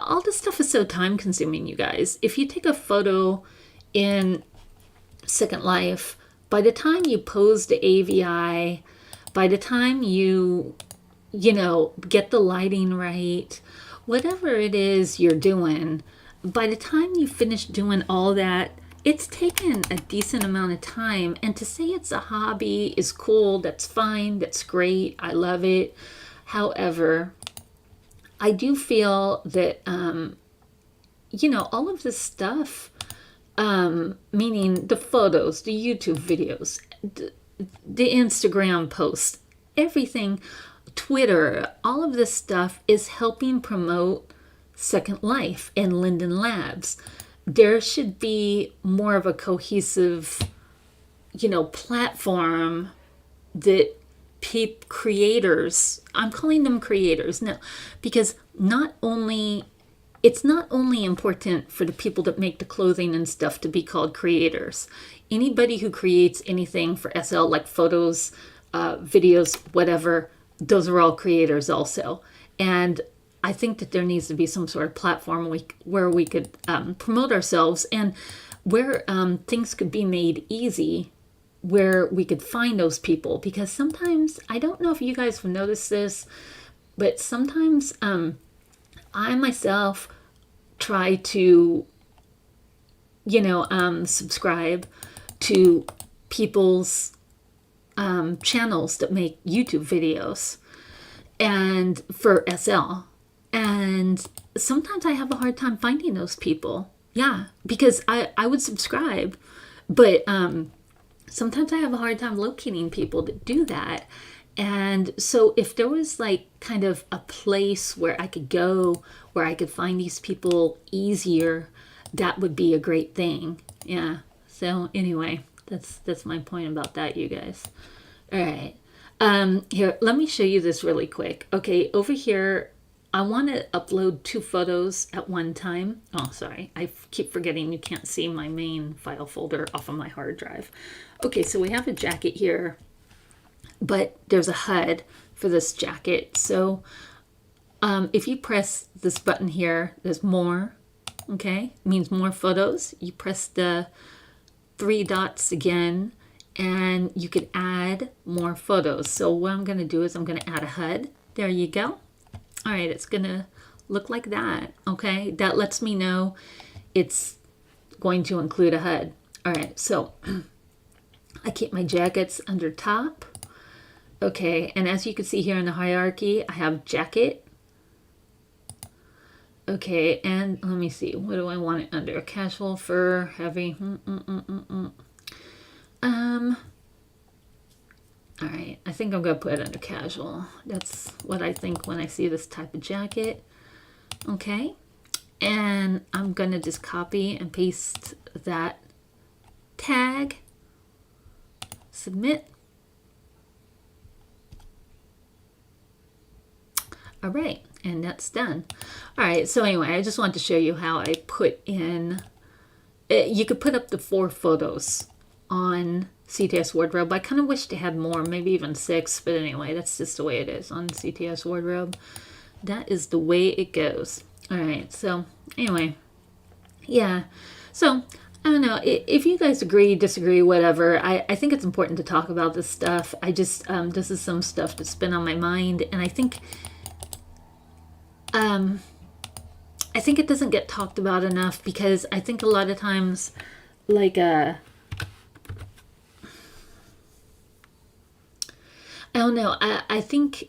Speaker 1: all this stuff is so time consuming, you guys, if you take a photo in Second Life, by the time you pose the AVI, by the time you get the lighting right, whatever it is you're doing, by the time you finish doing all that, it's taken a decent amount of time. And to say it's a hobby is cool. That's fine. That's great. I love it. However, I do feel that, all of this stuff, meaning the photos, the YouTube videos, the Instagram posts, everything, Twitter, all of this stuff is helping promote Second Life and Linden Labs. There should be more of a cohesive, platform that creators, I'm calling them creators now, because it's not only important for the people that make the clothing and stuff to be called creators. Anybody who creates anything for SL, like photos, videos, whatever, those are all creators also. And I think that there needs to be some sort of platform where we could promote ourselves, and where things could be made easy, where we could find those people. Because sometimes, I don't know if you guys have noticed this, but sometimes I myself try to, subscribe to people's channels that make YouTube videos and for SL. And sometimes I have a hard time finding those people. Yeah, because I would subscribe, but sometimes I have a hard time locating people that do that. And so if there was like kind of a place where I could go where I could find these people easier, that would be a great thing. Yeah. So anyway, that's my point about that, you guys. All right. Here, let me show you this really quick. Okay, over here, I want to upload 2 photos at one time. Oh, sorry. I keep forgetting you can't see my main file folder off of my hard drive. Okay, so we have a jacket here, but there's a HUD for this jacket. So if you press this button here, there's more, okay? It means more photos. You press the 3 dots again, and you could add more photos. So what I'm going to do is I'm going to add a HUD. There you go. All right, it's going to look like that, okay? That lets me know it's going to include a HUD. All right, so I keep my jackets under top. Okay, and as you can see here in the hierarchy, I have jacket. Okay, and let me see, what do I want it under? Casual, fur, heavy. All right, I think I'm gonna put it under casual. That's what I think when I see this type of jacket. Okay, and I'm gonna just copy and paste that tag, submit. All right, and that's done. All right, so anyway, I just wanted to show you how I put in, you could put up to 4 photos on CTS Wardrobe. I kind of wish they had more, maybe even 6, but anyway, that's just the way it is on CTS Wardrobe. That is the way it goes. All right, so anyway, yeah. So I don't know if you guys agree, disagree, whatever. I think it's important to talk about this stuff. I just, this is some stuff that's been on my mind, and I think it doesn't get talked about enough, because I think a lot of times, like, I don't know, I think,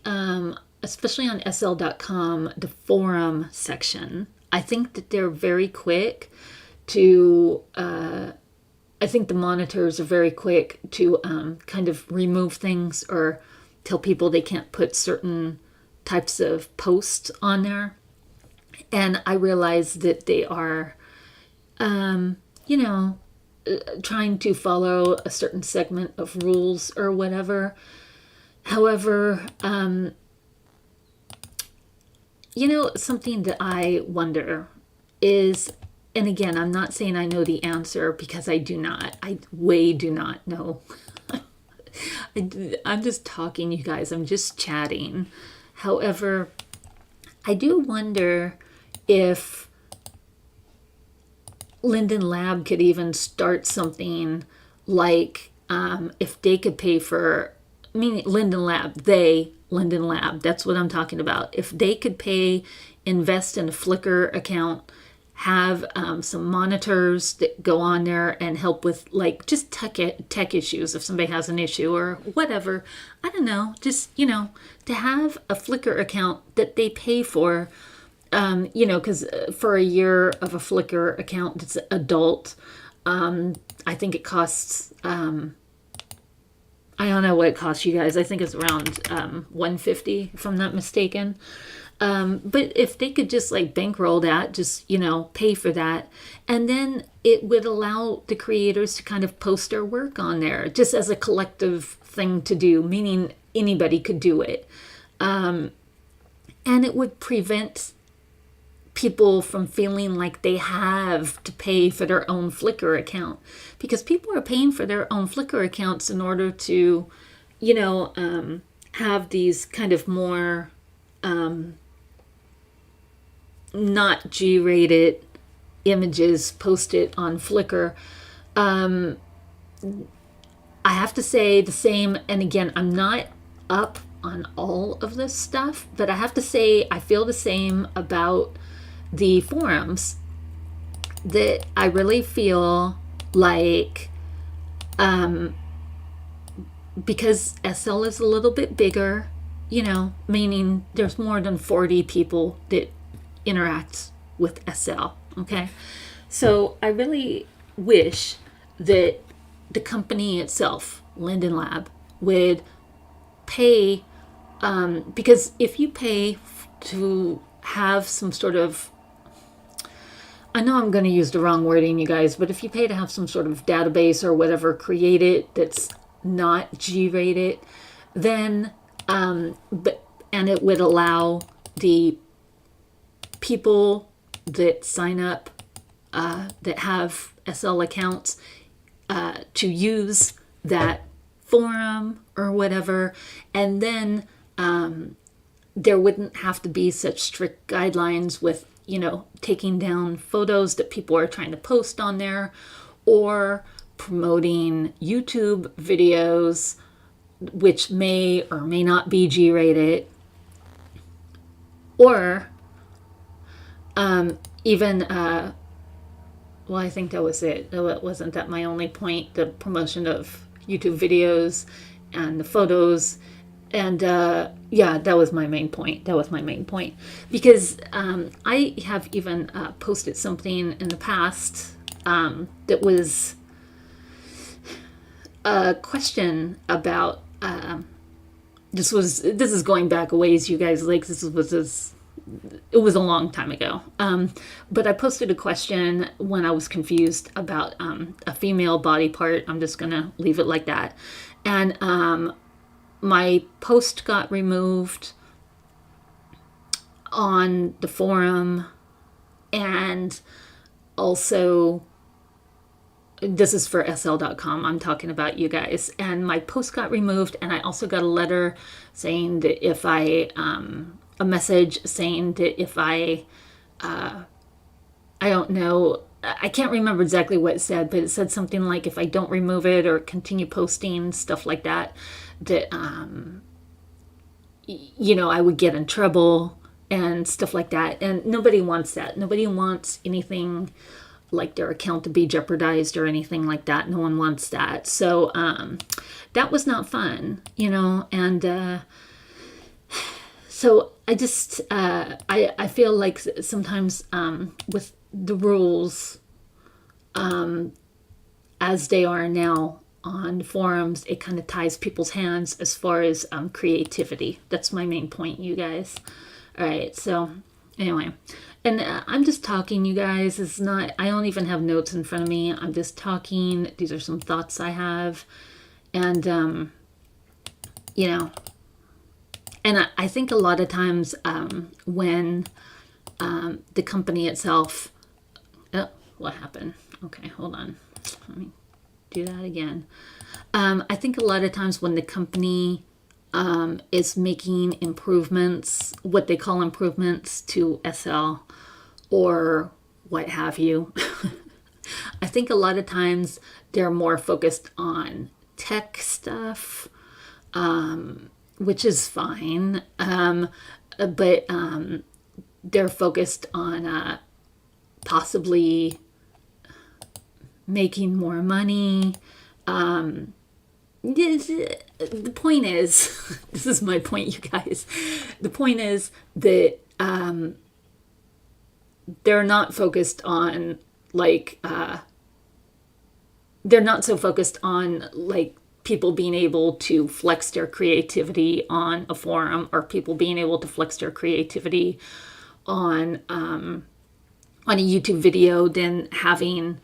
Speaker 1: especially on SL.com, the forum section, I think that they're very quick to, I think the monitors are very quick to kind of remove things or tell people they can't put certain types of posts on there. And I realize that they are, you know, trying to follow a certain segment of rules or whatever. However, you know, something that I wonder is, and again, I'm not saying I know the answer, because I do not. I do not know. I'm just talking, you guys. I'm just chatting. However, I do wonder if Linden Lab could even start something like, if they could pay for, I mean, Linden Lab, Linden Lab, that's what I'm talking about. If they could invest in a Flickr account, have some monitors that go on there and help with like just tech issues, if somebody has an issue or whatever. I don't know, just, you know, to have a Flickr account that they pay for, you know, because for a year of a Flickr account that's adult, I think it costs, I don't know what it costs, you guys. I think it's around $150, if I'm not mistaken. But if they could just like bankroll that, just, you know, pay for that, and then it would allow the creators to kind of post their work on there just as a collective thing to do, meaning anybody could do it. And it would prevent people from feeling like they have to pay for their own Flickr account, because people are paying for their own Flickr accounts in order to, you know, have these kind of more not G-rated images posted on Flickr. I have to say the same, and again, I'm not up on all of this stuff, but I have to say I feel the same about the forums, that I really feel like because SL is a little bit bigger, meaning there's more than 40 people that interact with SL. Okay. So I really wish that the company itself, Linden Lab, would pay, because if you pay to have some sort of, I know I'm going to use the wrong wording, you guys, but if you pay to have some sort of database or whatever created that's not G-rated, then, and it would allow the people that sign up, that have SL accounts, to use that forum or whatever, and then there wouldn't have to be such strict guidelines with, taking down photos that people are trying to post on there, or promoting YouTube videos which may or may not be G-rated, or even well, I think that was it. Wasn't that my only point? The promotion of YouTube videos and the photos. And yeah, that was my main point. Because I have even posted something in the past that was a question about, this is going back a ways, you guys. Like, it was a long time ago. But I posted a question when I was confused about a female body part. I'm just going to leave it like that. And my post got removed on the forum. And also, this is for SL.com. I'm talking about, you guys. And my post got removed. And I also got a letter saying that if I... a message saying that if I don't know, I can't remember exactly what it said, but it said something like if I don't remove it or continue posting stuff like that, that, I would get in trouble and stuff like that. And nobody wants that. Nobody wants anything like their account to be jeopardized or anything like that. No one wants that. So that was not fun, and so I just, I feel like sometimes with the rules as they are now on forums, it kind of ties people's hands as far as creativity. That's my main point, you guys. All right, so anyway, and I'm just talking, you guys. It's not, I don't even have notes in front of me. I'm just talking. These are some thoughts I have. And, and I think a lot of times when the company itself... Oh, what happened? Okay, hold on. Let me do that again. I think a lot of times when the company is making improvements, what they call improvements to SL or what have you, I think a lot of times they're more focused on tech stuff, which is fine, but they're focused on possibly making more money. The point is, this is my point, you guys. The point is that they're not focused on they're not so focused on people being able to flex their creativity on a forum, or people being able to flex their creativity on a YouTube video, then having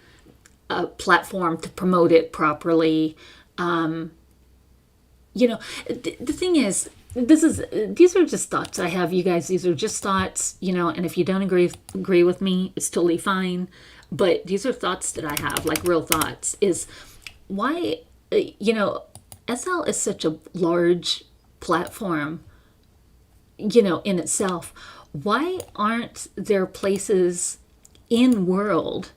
Speaker 1: a platform to promote it properly. The thing is, these are just thoughts I have, you guys. These are just thoughts, and if you don't agree with me, it's totally fine. But these are thoughts that I have, like real thoughts, is why, SL is such a large platform, in itself. Why aren't there places in world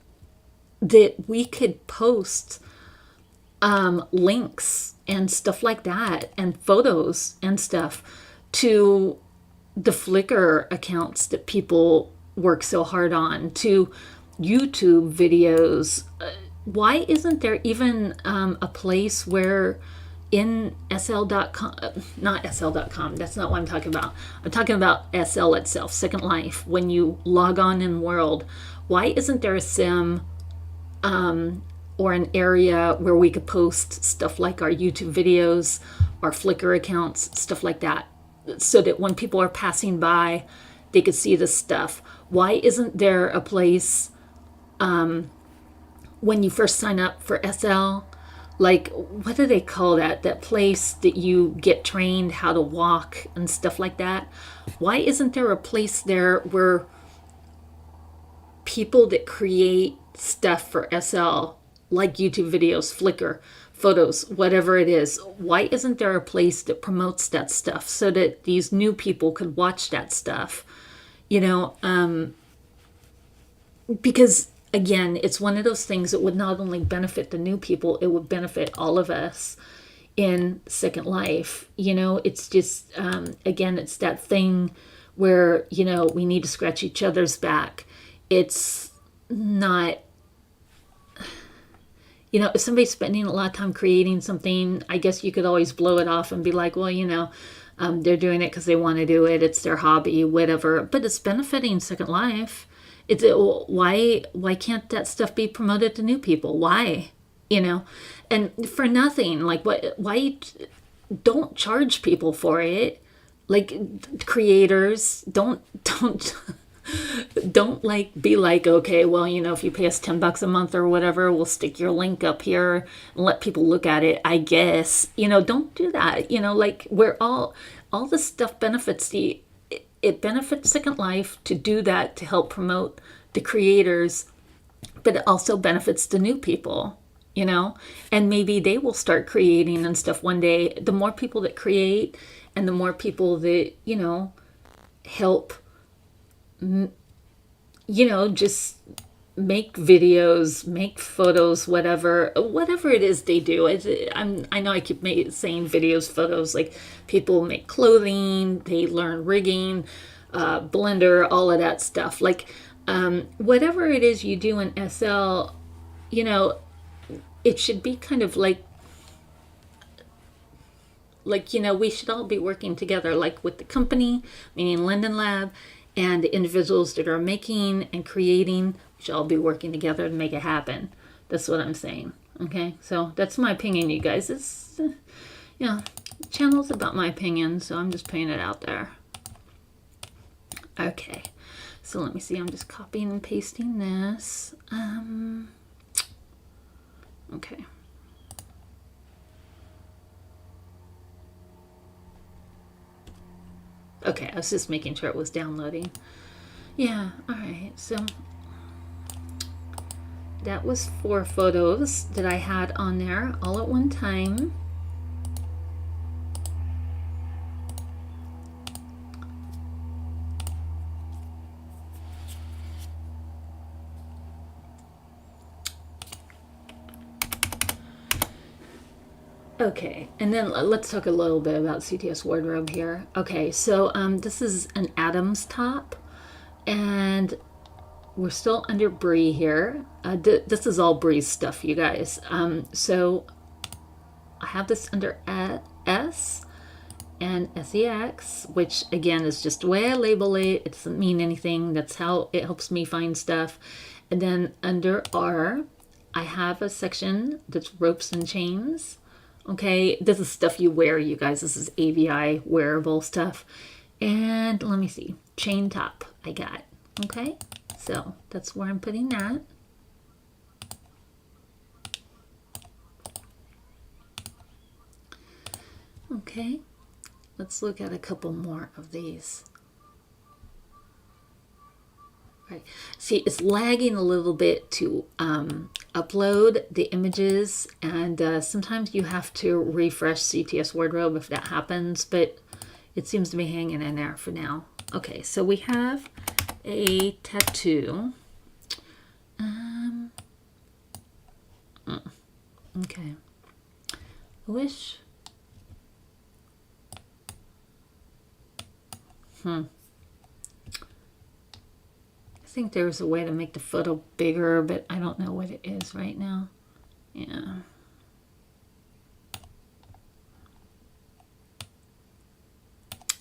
Speaker 1: that we could post links and stuff like that, and photos and stuff to the Flickr accounts that people work so hard on, to YouTube videos? Why isn't there even a place where in sl.com, not sl.com, that's not what I'm talking about. I'm talking about SL itself, Second Life. When you log on in World, why isn't there a sim or an area where we could post stuff like our YouTube videos, our Flickr accounts, stuff like that, so that when people are passing by, they could see this stuff? Why isn't there a place when you first sign up for SL? Like, what do they call that? That place that you get trained how to walk and stuff like that. Why isn't there a place there where people that create stuff for SL, like YouTube videos, Flickr, photos, whatever it is, why isn't there a place that promotes that stuff so that these new people could watch that stuff? You know, because again, it's one of those things that would not only benefit the new people, it would benefit all of us in Second Life. You know, it's just, again, it's that thing where, you know, we need to scratch each other's back. It's not, you know, if somebody's spending a lot of time creating something, I guess you could always blow it off and be like, well, you know, they're doing it because they want to do it. It's their hobby, whatever. But it's benefiting Second Life. Why can't that stuff be promoted to new people? Why? You know, and for nothing. Like, why don't charge people for it? Like, creators don't don't like be like, okay, well, you know, if you pay us $10 a month or whatever, we'll stick your link up here and let people look at it, I guess. You know, don't do that. You know, like, we're all this stuff benefits it benefits Second Life to do that, to help promote the creators, but it also benefits the new people, you know, and maybe they will start creating and stuff one day. The more people that create and the more people that, you know, help, you know, just make videos, make photos, whatever it is they do. I know I keep saying videos, photos, like people make clothing, they learn rigging, Blender, all of that stuff. Like, whatever it is you do in SL, you know, it should be kind of like, you know, we should all be working together, like with the company, meaning Linden Lab, and the individuals that are making and creating. We should all be working together to make it happen. That's what I'm saying. Okay, so that's my opinion, you guys. It's, you know, channel's about my opinion, so I'm just putting it out there. Okay, so let me see. I'm just copying and pasting this. Okay. Okay, I was just making sure it was downloading. Yeah, all right. So that was 4 photos that I had on there all at one time. Okay, and then let's talk a little bit about CTS Wardrobe here. Okay, so this is an Adams top, and we're still under Brie here. This is all Brie's stuff, you guys. So I have this under S and SEX, which again is just the way I label it. It doesn't mean anything. That's how it helps me find stuff. And then under R, I have a section that's ropes and chains. Okay, this is stuff you wear, you guys. This is AVI wearable stuff. And let me see, chain top I got. Okay, so that's where I'm putting that. Okay, let's look at a couple more of these. Right. See, it's lagging a little bit to upload the images, and sometimes you have to refresh CTS Wardrobe if that happens, but it seems to be hanging in there for now. Okay, so we have a tattoo. Okay. I wish. I think there's a way to make the photo bigger, but I don't know what it is right now. Yeah.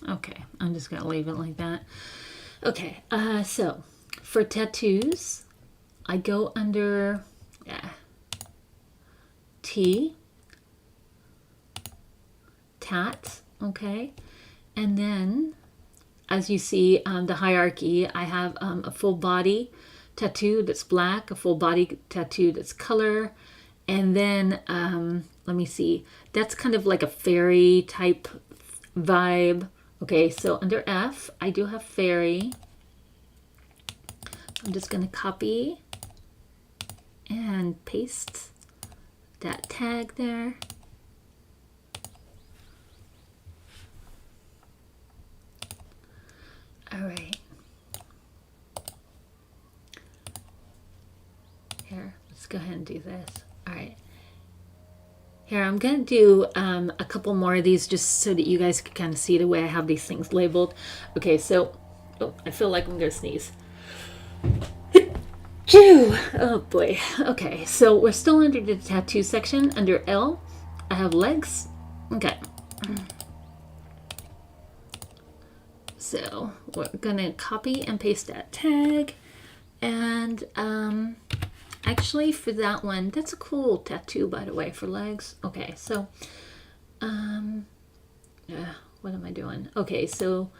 Speaker 1: Okay, I'm just gonna leave it like that. Okay, so for tattoos, I go under T, tat, okay? And then, as you see, the hierarchy, I have a full body tattoo that's black, a full body tattoo that's color, and then, let me see, that's kind of like a fairy type vibe. Okay, so under F, I do have fairy. I'm just going to copy and paste that tag there. All right. Here, let's go ahead and do this. All right. Here, I'm going to do a couple more of these just so that you guys can kind of see the way I have these things labeled. Okay, so, oh, I feel like I'm going to sneeze. Oh boy. Okay, so we're still under the tattoo section. Under L, I have legs. Okay. So we're going to copy and paste that tag. And actually for that one, that's a cool tattoo, by the way, for legs. Okay, so what am I doing? Okay, so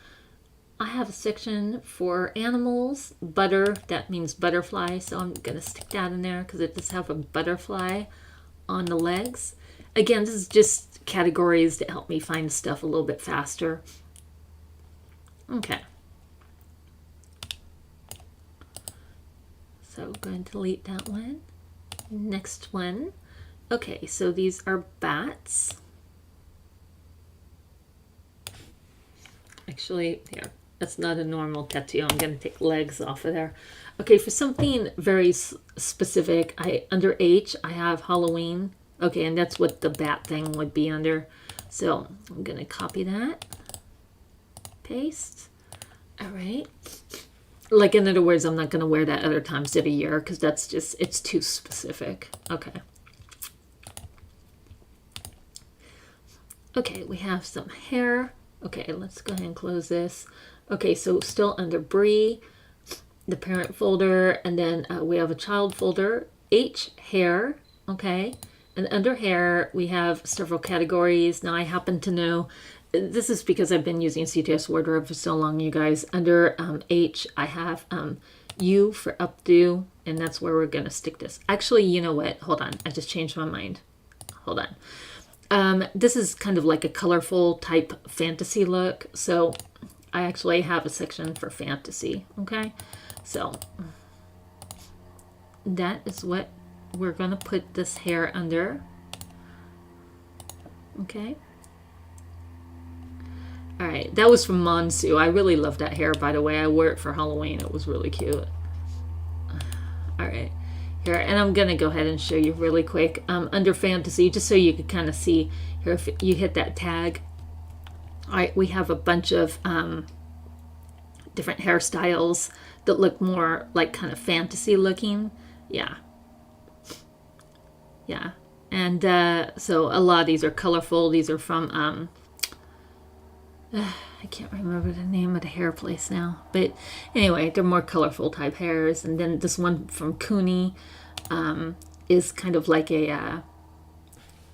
Speaker 1: I have a section for animals, butter, that means butterfly, so I'm going to stick that in there because it does have a butterfly on the legs. Again, this is just categories to help me find stuff a little bit faster. Okay. So go ahead and delete that one. Next one. Okay, so these are bats. Actually, here, that's not a normal tattoo. I'm going to take legs off of there. Okay, for something very specific, under H, I have Halloween. Okay, and that's what the bat thing would be under. So I'm going to copy that. Paste. All right. Like, in other words, I'm not going to wear that other times of the year because that's just, it's too specific. Okay. Okay, we have some hair. Okay, let's go ahead and close this. Okay, so still under Bree, the parent folder, and then we have a child folder, H, hair, okay. And under hair, we have several categories. Now, I happen to know, this is because I've been using CTS Wardrobe for so long, you guys. Under H, I have U for updo, and that's where we're going to stick this. Actually, you know what? Hold on. I just changed my mind. Hold on. This is kind of like a colorful type fantasy look, so I actually have a section for fantasy, okay? So that is what we're going to put this hair under, okay? All right, that was from Monsu. I really love that hair, by the way. I wore it for Halloween. It was really cute. All right. Here, and I'm going to go ahead and show you really quick under fantasy, just so you can kind of see here. If you hit that tag, all right, we have a bunch of different hairstyles that look more like kind of fantasy looking. Yeah. And so a lot of these are colorful. These are from I can't remember the name of the hair place now, but anyway, they're more colorful type hairs. And then this one from Cooney is kind of like a,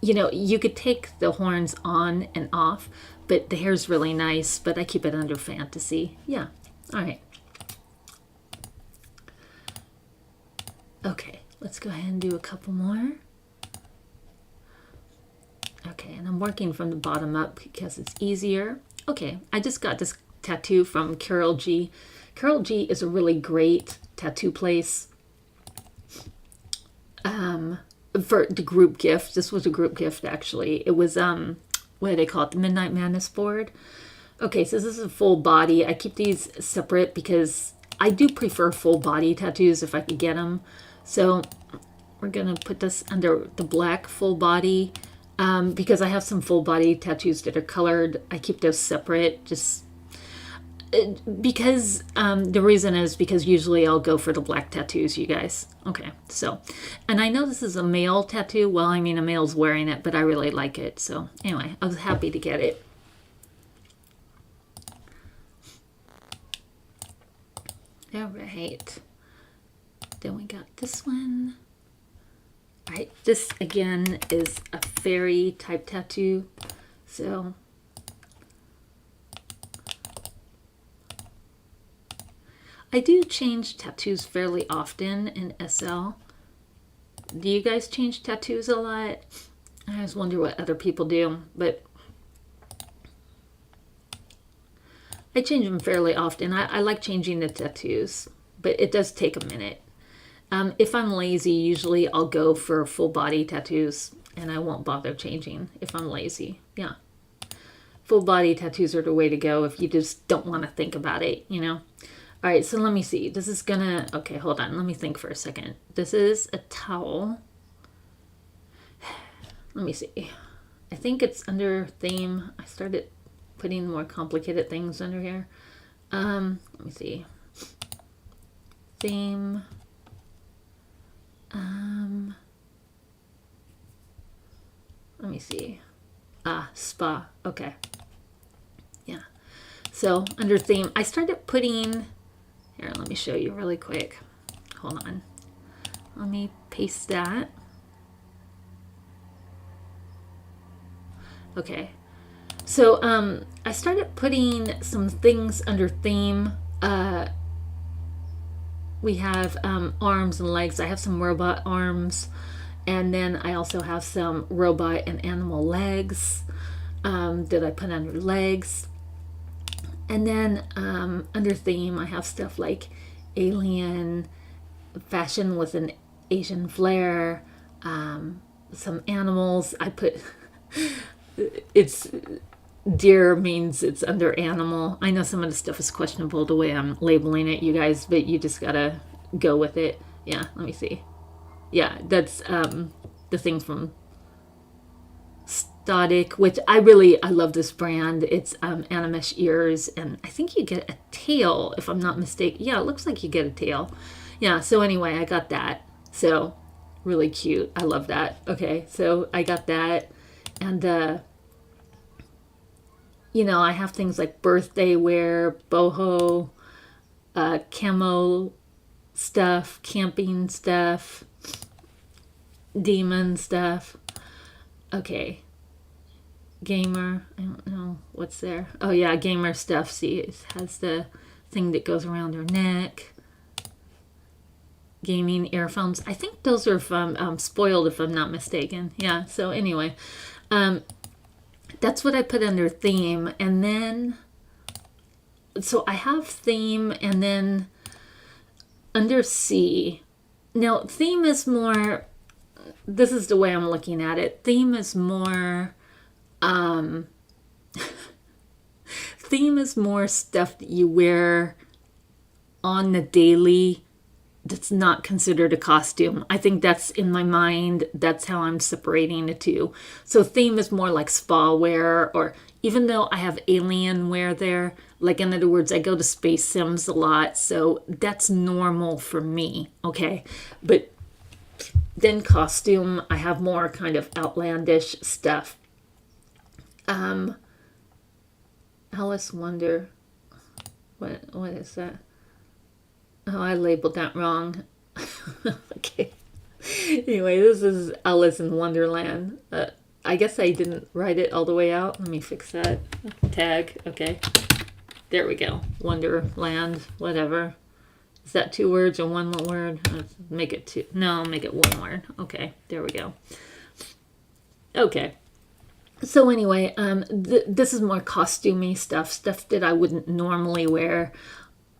Speaker 1: you know, you could take the horns on and off, but the hair's really nice, but I keep it under fantasy. Yeah. All right. Okay, let's go ahead and do a couple more. Okay, and I'm working from the bottom up because it's easier. Okay, I just got this tattoo from Carol G. Carol G is a really great tattoo place for the group gift. This was a group gift, actually. It was, what do they call it? The Midnight Madness board. Okay, so this is a full body. I keep these separate because I do prefer full body tattoos if I could get them. So we're going to put this under the black full body. Because I have some full body tattoos that are colored, I keep those separate just because the reason is because usually I'll go for the black tattoos, you guys. Okay, so, and I know this is a male tattoo. Well, I mean, a male's wearing it, but I really like it. So anyway, I was happy to get it. All right. Then we got this one. All right, this again is a fairy type tattoo. So I do change tattoos fairly often in SL. Do you guys change tattoos a lot? I always wonder what other people do, but I change them fairly often. I like changing the tattoos, but it does take a minute. If I'm lazy, usually I'll go for full body tattoos and I won't bother changing if I'm lazy. Yeah. Full body tattoos are the way to go if you just don't want to think about it, you know? All right, so let me see. This is gonna, okay, hold on. Let me think for a second. This is a towel. Let me see. I think it's under theme. I started putting more complicated things under here. Let me see. Theme. Let me see. Spa. Okay. Yeah. So under theme, I started putting, here, let me show you really quick. Hold on. Let me paste that. Okay. So I started putting some things under theme. We have arms and legs. I have some robot arms. And then I also have some robot and animal legs that I put under legs. And then under theme, I have stuff like alien, fashion with an Asian flair, some animals. I put, it's, deer means it's under animal. I know some of the stuff is questionable the way I'm labeling it, you guys, but you just gotta go with it. Yeah, let me see. Yeah, that's the thing from Static, which I love this brand. It's animesh ears, and I think you get a tail, if I'm not mistaken. Yeah, it looks like you get a tail. Yeah, so anyway, I got that. So, really cute. I love that. Okay, so I got that. And, you know, I have things like birthday wear, boho, camo stuff, camping stuff, demon stuff. Okay. Gamer. I don't know what's there. Oh, yeah, gamer stuff. See, it has the thing that goes around her neck. Gaming earphones. I think those are from Spoiled, if I'm not mistaken. Yeah, so anyway. That's what I put under theme. And then, so I have theme and then under C. Now, theme is more, this is the way I'm looking at it. Theme is more, theme is more stuff that you wear on the daily that's not considered a costume. I think that's in my mind. That's how I'm separating the two. So theme is more like spa wear, or even though I have alien wear there, like in other words, I go to Space Sims a lot. So that's normal for me. Okay. But then costume, I have more kind of outlandish stuff. Alice Wonder. What is that? Oh, I labeled that wrong. Okay. Anyway, this is Alice in Wonderland. I guess I didn't write it all the way out. Let me fix that. Tag. Okay. There we go. Wonderland. Whatever. Is that 2 words or 1 word? Let's make it 2. No, I'll make it 1 word. Okay. There we go. Okay. So anyway, this is more costumey stuff that I wouldn't normally wear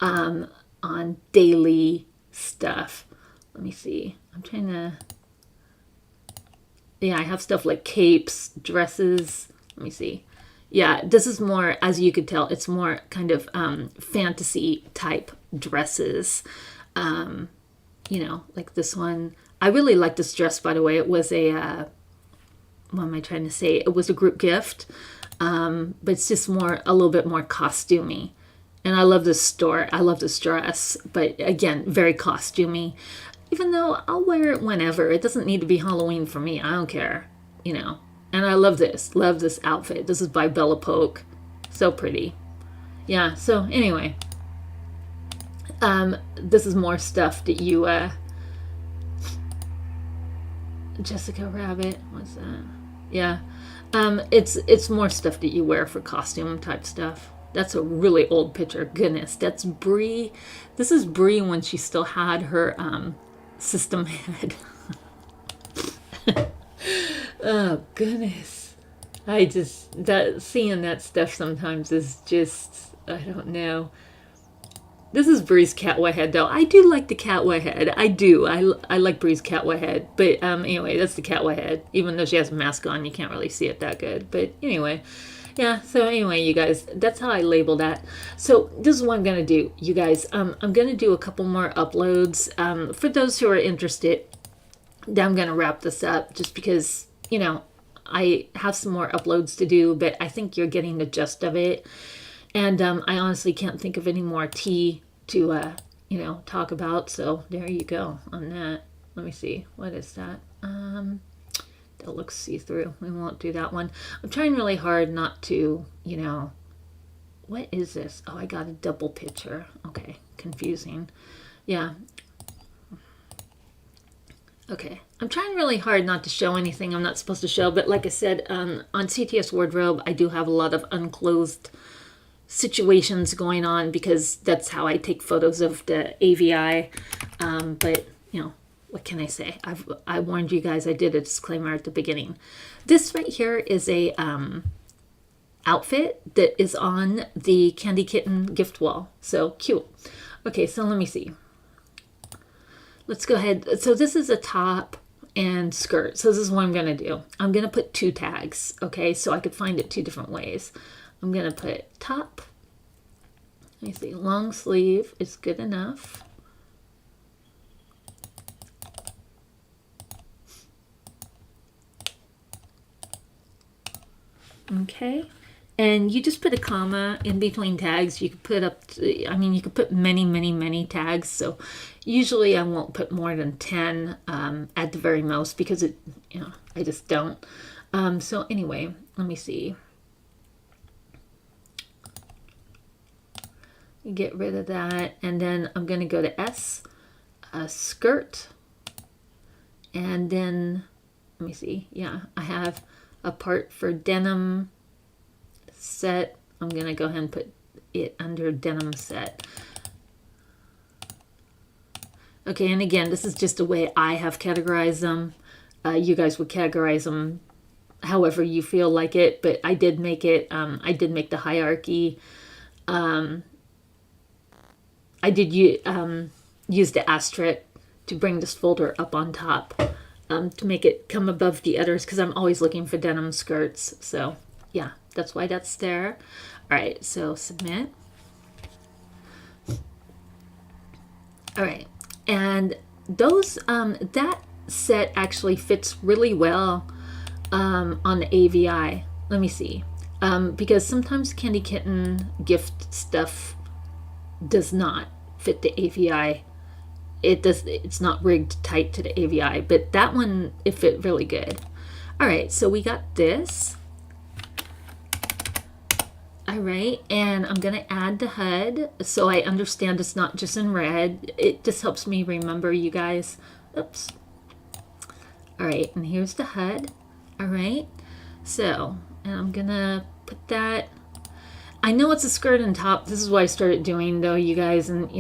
Speaker 1: on daily stuff. Let me see. I'm trying to... Yeah, I have stuff like capes, dresses. Let me see. Yeah, this is more, as you could tell, it's more kind of fantasy type dresses. You know, like this one. I really like this dress, by the way. It was a... what am I trying to say? It was a group gift. But it's just more, a little bit more costumey. And I love this store. I love this dress. But again, very costumey. Even though I'll wear it whenever. It doesn't need to be Halloween for me. I don't care. You know. And I love this. Love this outfit. This is by Bella Polk. So pretty. Yeah, so anyway. This is more stuff that you, Jessica Rabbit, what's that? Yeah. It's more stuff that you wear for costume type stuff. That's a really old picture. Goodness, that's Brie. This is Brie when she still had her system head. Oh goodness. Seeing that stuff sometimes is just, I don't know. This is Bree's catwa head, though. I do like the catwa head. I do. I like Bree's catwa head. But anyway, that's the catwa head. Even though she has a mask on, you can't really see it that good. But anyway, yeah. So anyway, you guys, that's how I label that. So this is what I'm gonna do, you guys. I'm gonna do a couple more uploads. For those who are interested, then I'm gonna wrap this up just because I have some more uploads to do, but I think you're getting the gist of it. And I honestly can't think of any more tea to, talk about. So there you go on that. Let me see. What is that? That looks see-through. We won't do that one. I'm trying really hard not to, what is this? Oh, I got a double picture. Okay, confusing. Yeah. Okay, I'm trying really hard not to show anything I'm not supposed to show. But like I said, on CTS Wardrobe, I do have a lot of unclothed situations going on because that's how I take photos of the AVI. But what can I say? I warned you guys. I did a disclaimer at the beginning. This right here is a outfit that is on the Candy Kitten gift wall. So cute. Okay, so let me see. Let's go ahead. So this is a top and skirt. So this is what I'm going to do. I'm going to put 2 tags. Okay, so I could find it 2 different ways. I'm going to put top. Let me see. Long sleeve is good enough. Okay. And you just put a comma in between tags. You could put up, you could put many, many, many tags. So usually I won't put more than 10 at the very most because I just don't. So anyway, let me see. Get rid of that, and then I'm going to go to S, skirt, and then let me see. Yeah, I have a part for denim set. I'm going to go ahead and put it under denim set. Okay, and again, this is just the way I have categorized them. You guys would categorize them however you feel like it, but I did make it. I did make the hierarchy. I did use the asterisk to bring this folder up on top to make it come above the others because I'm always looking for denim skirts. So yeah, that's why that's there. All right, so submit. All right, and those that set actually fits really well on the AVI. Let me see, because sometimes Candy Kitten gift stuff does not fit the AVI. It's not rigged tight to the AVI, but that one, it fit really good. All right, so we got this. All right, and I'm gonna add the HUD so I understand it's not just in red. It just helps me remember, you guys. Oops. All right, and here's the HUD. All right, so, and I'm gonna put that. I know it's a skirt and top. This is what I started doing, though, you guys, and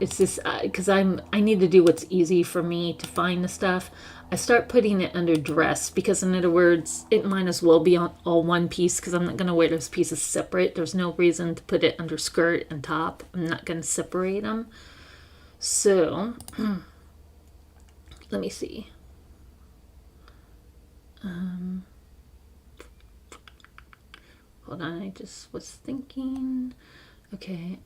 Speaker 1: it's just because I need to do what's easy for me to find the stuff. I start putting it under dress because, in other words, it might as well be on all one piece because I'm not going to wear those pieces separate. There's no reason to put it under skirt and top. I'm not going to separate them. So, let me see. Hold on, I just was thinking. Okay,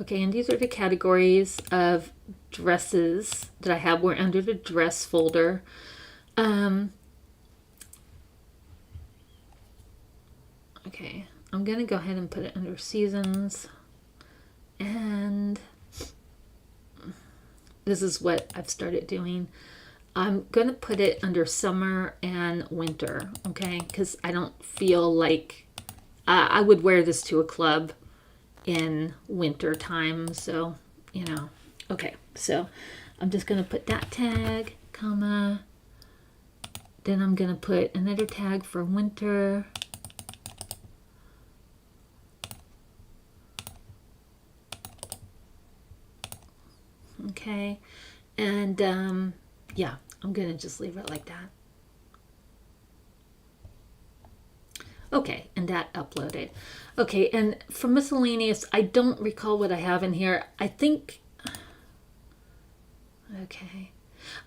Speaker 1: okay, and these are the categories of dresses that I have. We're under the dress folder. Okay, I'm gonna go ahead and put it under seasons, and this is what I've started doing. I'm gonna put it under summer and winter, okay? Because I don't feel like I would wear this to a club in winter time. So, you know, okay. So I'm just going to put that tag, comma. Then I'm going to put another tag for winter. Okay. And yeah, I'm going to just leave it like that. Okay, and that uploaded. Okay, and for miscellaneous, I don't recall what I have in here. I think, okay.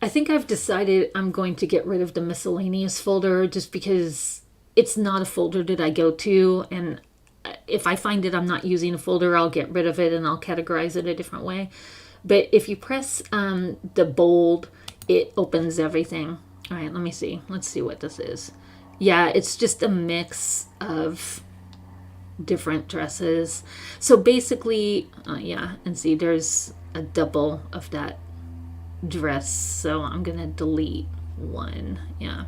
Speaker 1: I think I've decided I'm going to get rid of the miscellaneous folder just because it's not a folder that I go to. And if I find that I'm not using a folder, I'll get rid of it and I'll categorize it a different way. But if you press the bold, it opens everything. All right, let me see. Let's see what this is. Yeah, it's just a mix of different dresses. So basically, yeah, and see, there's a double of that dress. So I'm going to delete one. Yeah.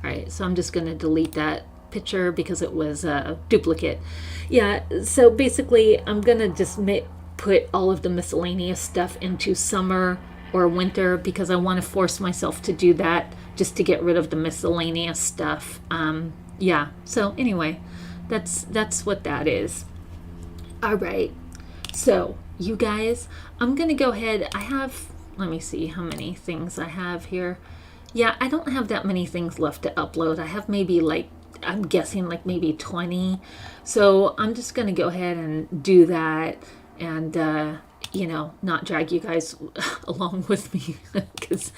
Speaker 1: All right, so I'm just going to delete that picture because it was a duplicate. Yeah, so basically, I'm going to just put all of the miscellaneous stuff into summer or winter because I want to force myself to do that just to get rid of the miscellaneous stuff. Yeah, so anyway, that's what that is. All right, so you guys, I'm gonna go ahead. I have, let me see how many things I have here. Yeah, I don't have that many things left to upload. I have maybe like, I'm guessing like maybe 20. So I'm just gonna go ahead and do that and you know, not drag you guys along with me because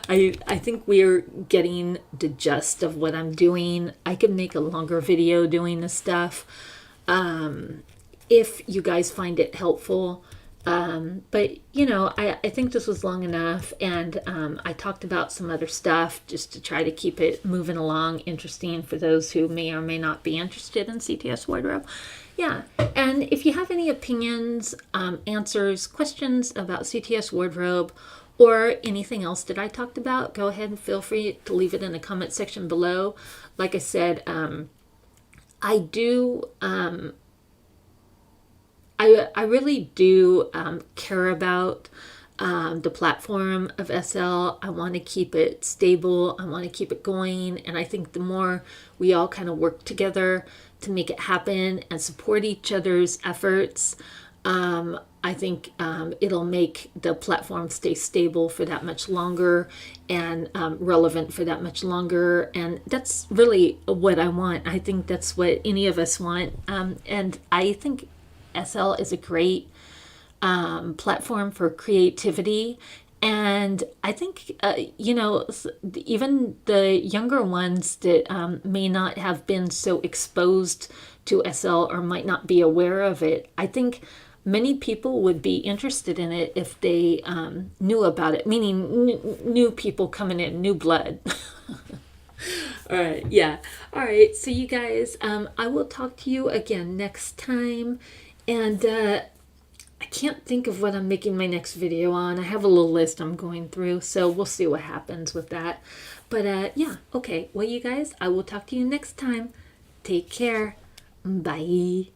Speaker 1: I think we're getting the gist of what I'm doing. I could make a longer video doing this stuff if you guys find it helpful. But you know, I think this was long enough, and I talked about some other stuff just to try to keep it moving along, interesting for those who may or may not be interested in CTS Wardrobe. Yeah, and if you have any opinions, answers, questions about CTS Wardrobe, or anything else that I talked about, go ahead and feel free to leave it in the comment section below. Like I said, I do, I really do care about the platform of SL. I want to keep it stable. I want to keep it going. And I think the more we all kind of work together to make it happen and support each other's efforts, I think it'll make the platform stay stable for that much longer and relevant for that much longer. And that's really what I want. I think that's what any of us want. And I think SL is a great platform for creativity. And I think, you know, even the younger ones that may not have been so exposed to SL or might not be aware of it, I think many people would be interested in it if they knew about it, meaning new people coming in, new blood. All right, yeah. All right, so you guys, I will talk to you again next time. And I can't think of what I'm making my next video on. I have a little list I'm going through, so we'll see what happens with that. But yeah, okay. Well, you guys, I will talk to you next time. Take care. Bye.